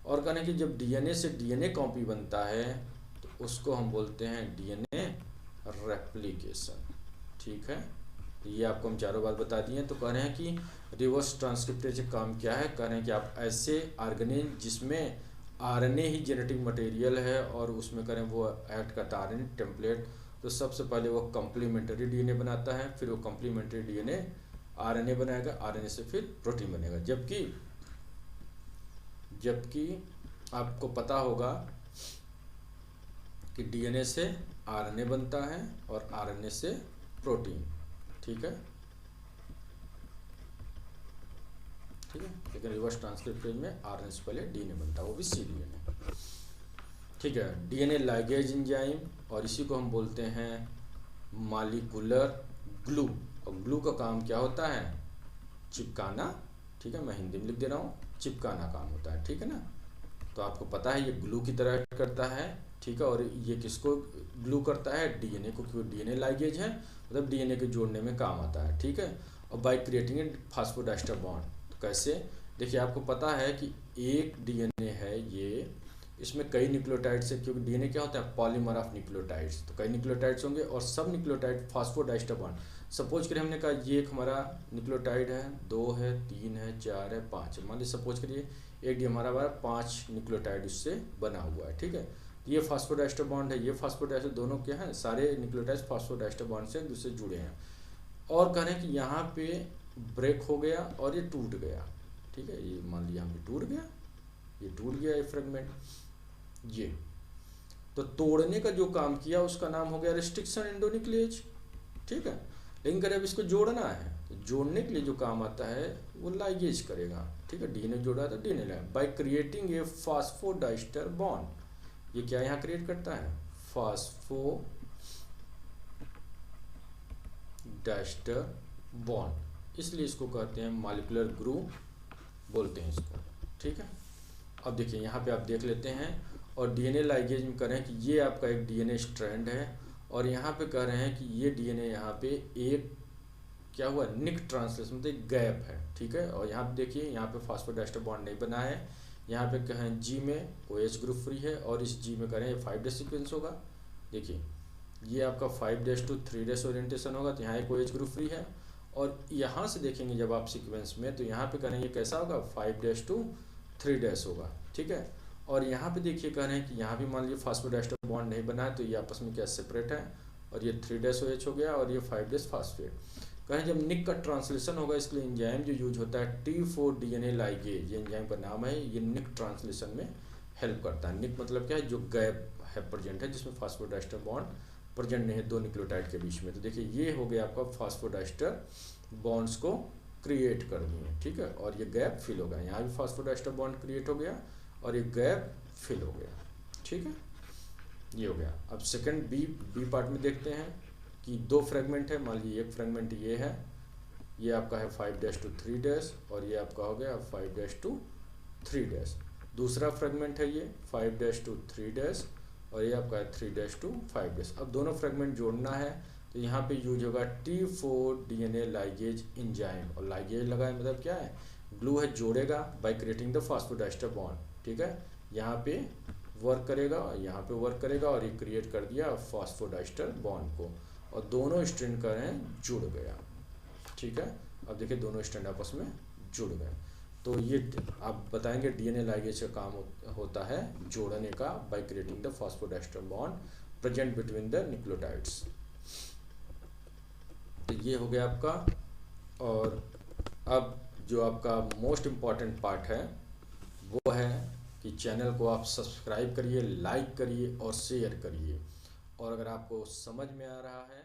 [SPEAKER 1] और कहने कि जब DNA से DNA कॉपी बनता है तो उसको हम बोलते हैं DNA रेप्लिकेशन, ठीक है। तो ये आपको हम चारों बात बता दिए। तो कह रहे हैं कि रिवर्स ट्रांसक्रिप्टेज का काम क्या है, कह रहे हैं कि आप ऐसे ऑर्गेनेल जिसमें RNA ही जेनेटिक मटेरियल है और उसमें करें वो एक्ट करता है RNA टेम्पलेट, तो सबसे पहले वो कम्प्लीमेंट्री DNA बनाता है, फिर वो कम्प्लीमेंट्री DNA RNA बनाएगा, RNA से फिर प्रोटीन बनेगा। जबकि आपको पता होगा कि DNA से RNA बनता है और RNA से प्रोटीन, ठीक है, लेकिन रिवर्स ट्रांसक्रिप्टेज में RNA से पहले DNA बनता है, वो भी cDNA, ठीक है। DNA लाइगेज एंजाइम, और इसी को हम बोलते हैं मॉलिक्यूलर ग्लू। और ग्लू का काम क्या होता है, चिपकाना, ठीक है, मैं हिंदी में लिख दे रहा हूँ, चिपकाना काम होता है, ठीक है ना। तो आपको पता है ये ग्लू की तरह एक्ट करता है, ठीक है। और ये किसको ग्लू करता है, DNA को, क्योंकि DNA लाइगेज है, मतलब DNA के जोड़ने में काम आता है, ठीक है। और by creating a phosphodiester bond, तो कैसे, देखिए आपको पता है कि एक DNA है ये, इसमें कई न्यूक्लियोटाइड्स है, क्योंकि DNA क्या होता है, पॉलीमर ऑफ न्यूक्लियोटाइड्स, तो कई न्यूक्लियोटाइड्स होंगे और सब न्यूक्लियोटाइड फास्फोडाइस्टर बॉन्ड। सपोज करिए हमने कहा ये एक हमारा न्यूक्लियोटाइड है, 2 है, 3 है, 4 है, 5 है, मान लीजिए सपोज करिए एक डी हमारा 5 न्यूक्लियोटाइड उससे बना हुआ है, ठीक है। ये फास्फोडाइस्टर बॉन्ड है, ये फास्फोडाइस्टर, दोनों क्या है, सारे न्यूक्लियोटाइड्स फास्फोडाइस्टर बॉन्ड से एक दूसरे से जुड़े हैं। और कह रहे हैं कि यहाँ पे ब्रेक हो गया और ये टूट गया, ठीक है, ये मान लिया यहाँ पे टूट गया, ये टूट गया, ये फ्रेगमेंट, ये तो तोड़ने का जो काम किया उसका नाम हो गया रिस्ट्रिक्शन एंडोन्यूक्लिएज, ठीक है। लेकिन करें अब इसको जोड़ना है, तो जोड़ने के लिए जो काम आता है वो लाइगेज करेगा, ठीक है। DNA जोड़ा तो DNA ligase by creating a phosphodiester bond, ये क्या यहाँ क्रिएट करता है, फास्फोडाइस्टर बॉन्ड, इसलिए इसको कहते हैं मॉलिक्यूलर ग्लू बोलते हैं इसको, ठीक है। अब देखिए यहाँ पे आप देख लेते हैं, और DNA लाइगेज में कह रहे हैं कि ये आपका एक DNA स्ट्रैंड है, और यहाँ पे कह रहे हैं कि ये DNA यहाँ पे एक क्या हुआ, निक ट्रांसलेशन, मतलब एक गैप है, ठीक है। और यहाँ पे देखिए, यहाँ पे फास्फोडाइस्टर बॉन्ड नहीं बना है, यहाँ पे कहें G में OH ग्रुप फ्री है, और इस G में करें 5' सीक्वेंस होगा, देखिए ये आपका 5'2'3' ओरिएंटेशन होगा, तो यहाँ एक OH ग्रुप फ्री है। और यहाँ से देखेंगे जब आप सीक्वेंस में, तो यहाँ पे करेंगे कैसा होगा, 5'2'3' होगा, ठीक है। और यहाँ पे देखिए कह रहे हैं कि यहाँ भी मान लीजिए फास्फोडाइस्टर बॉन्ड नहीं बना है, तो ये आपस में क्या सेपरेट है, और ये 3'OH हो गया और ये 5' फास्फेट। कहें जब निक का ट्रांसलेशन होगा, इसके लिए एंजाइम जो यूज होता है T4 DNA लाइगेज, ये एंजाइम का नाम है, ये निक ट्रांसलेशन में हेल्प करता है। निक मतलब क्या है, जो गैप है प्रेजेंट है जिसमें फास्फोडाइस्टर बॉन्ड प्रेजेंट नहीं है दो न्यूक्लियोटाइड के बीच में। तो देखिए ये हो गया आपका फास्फोडाइस्टर बॉन्ड्स को क्रिएट कर दिए, ठीक है, और ये गैप फिल हो गया। यहाँ भी फास्फोडाइस्टर बॉन्ड क्रिएट हो गया और ये गैप फिल हो गया, ठीक है, ये हो गया। अब सेकंड बी पार्ट में देखते हैं कि दो फ्रेगमेंट है, मान लीजिए एक फ्रेगमेंट ये है, ये आपका है 5'2'3' और ये आपका हो गया 5'2'3'। दूसरा फ्रेगमेंट है ये 5'2'3' और ये आपका है 3'2'5'। अब दोनों फ्रेगमेंट जोड़ना है, तो यहाँ पे यूज होगा T4 DNA लाइगेज एंजाइम, और लाइगेज लगा है मतलब क्या है, ग्लू है, जोड़ेगा by creating the phosphodiester bond, ठीक है। यहाँ पे वर्क करेगा और यहाँ पे वर्क करेगा और ये क्रिएट कर दिया फास्फोडाइस्टर बॉन्ड को, और दोनों स्ट्रैंड कर रहे हैं जुड़ गया, ठीक है। अब देखिए दोनों स्ट्रैंड आपस में जुड़ गए। तो ये आप बताएंगे DNA लाइगेज का काम होता है जोड़ने का by creating the phosphodiester bond present between the nucleotides. तो ये हो गया आपका। और अब जो आपका मोस्ट इम्पॉर्टेंट पार्ट है वो है कि चैनल को आप सब्सक्राइब करिए, लाइक करिए और शेयर करिए। और अगर आपको समझ में आ रहा है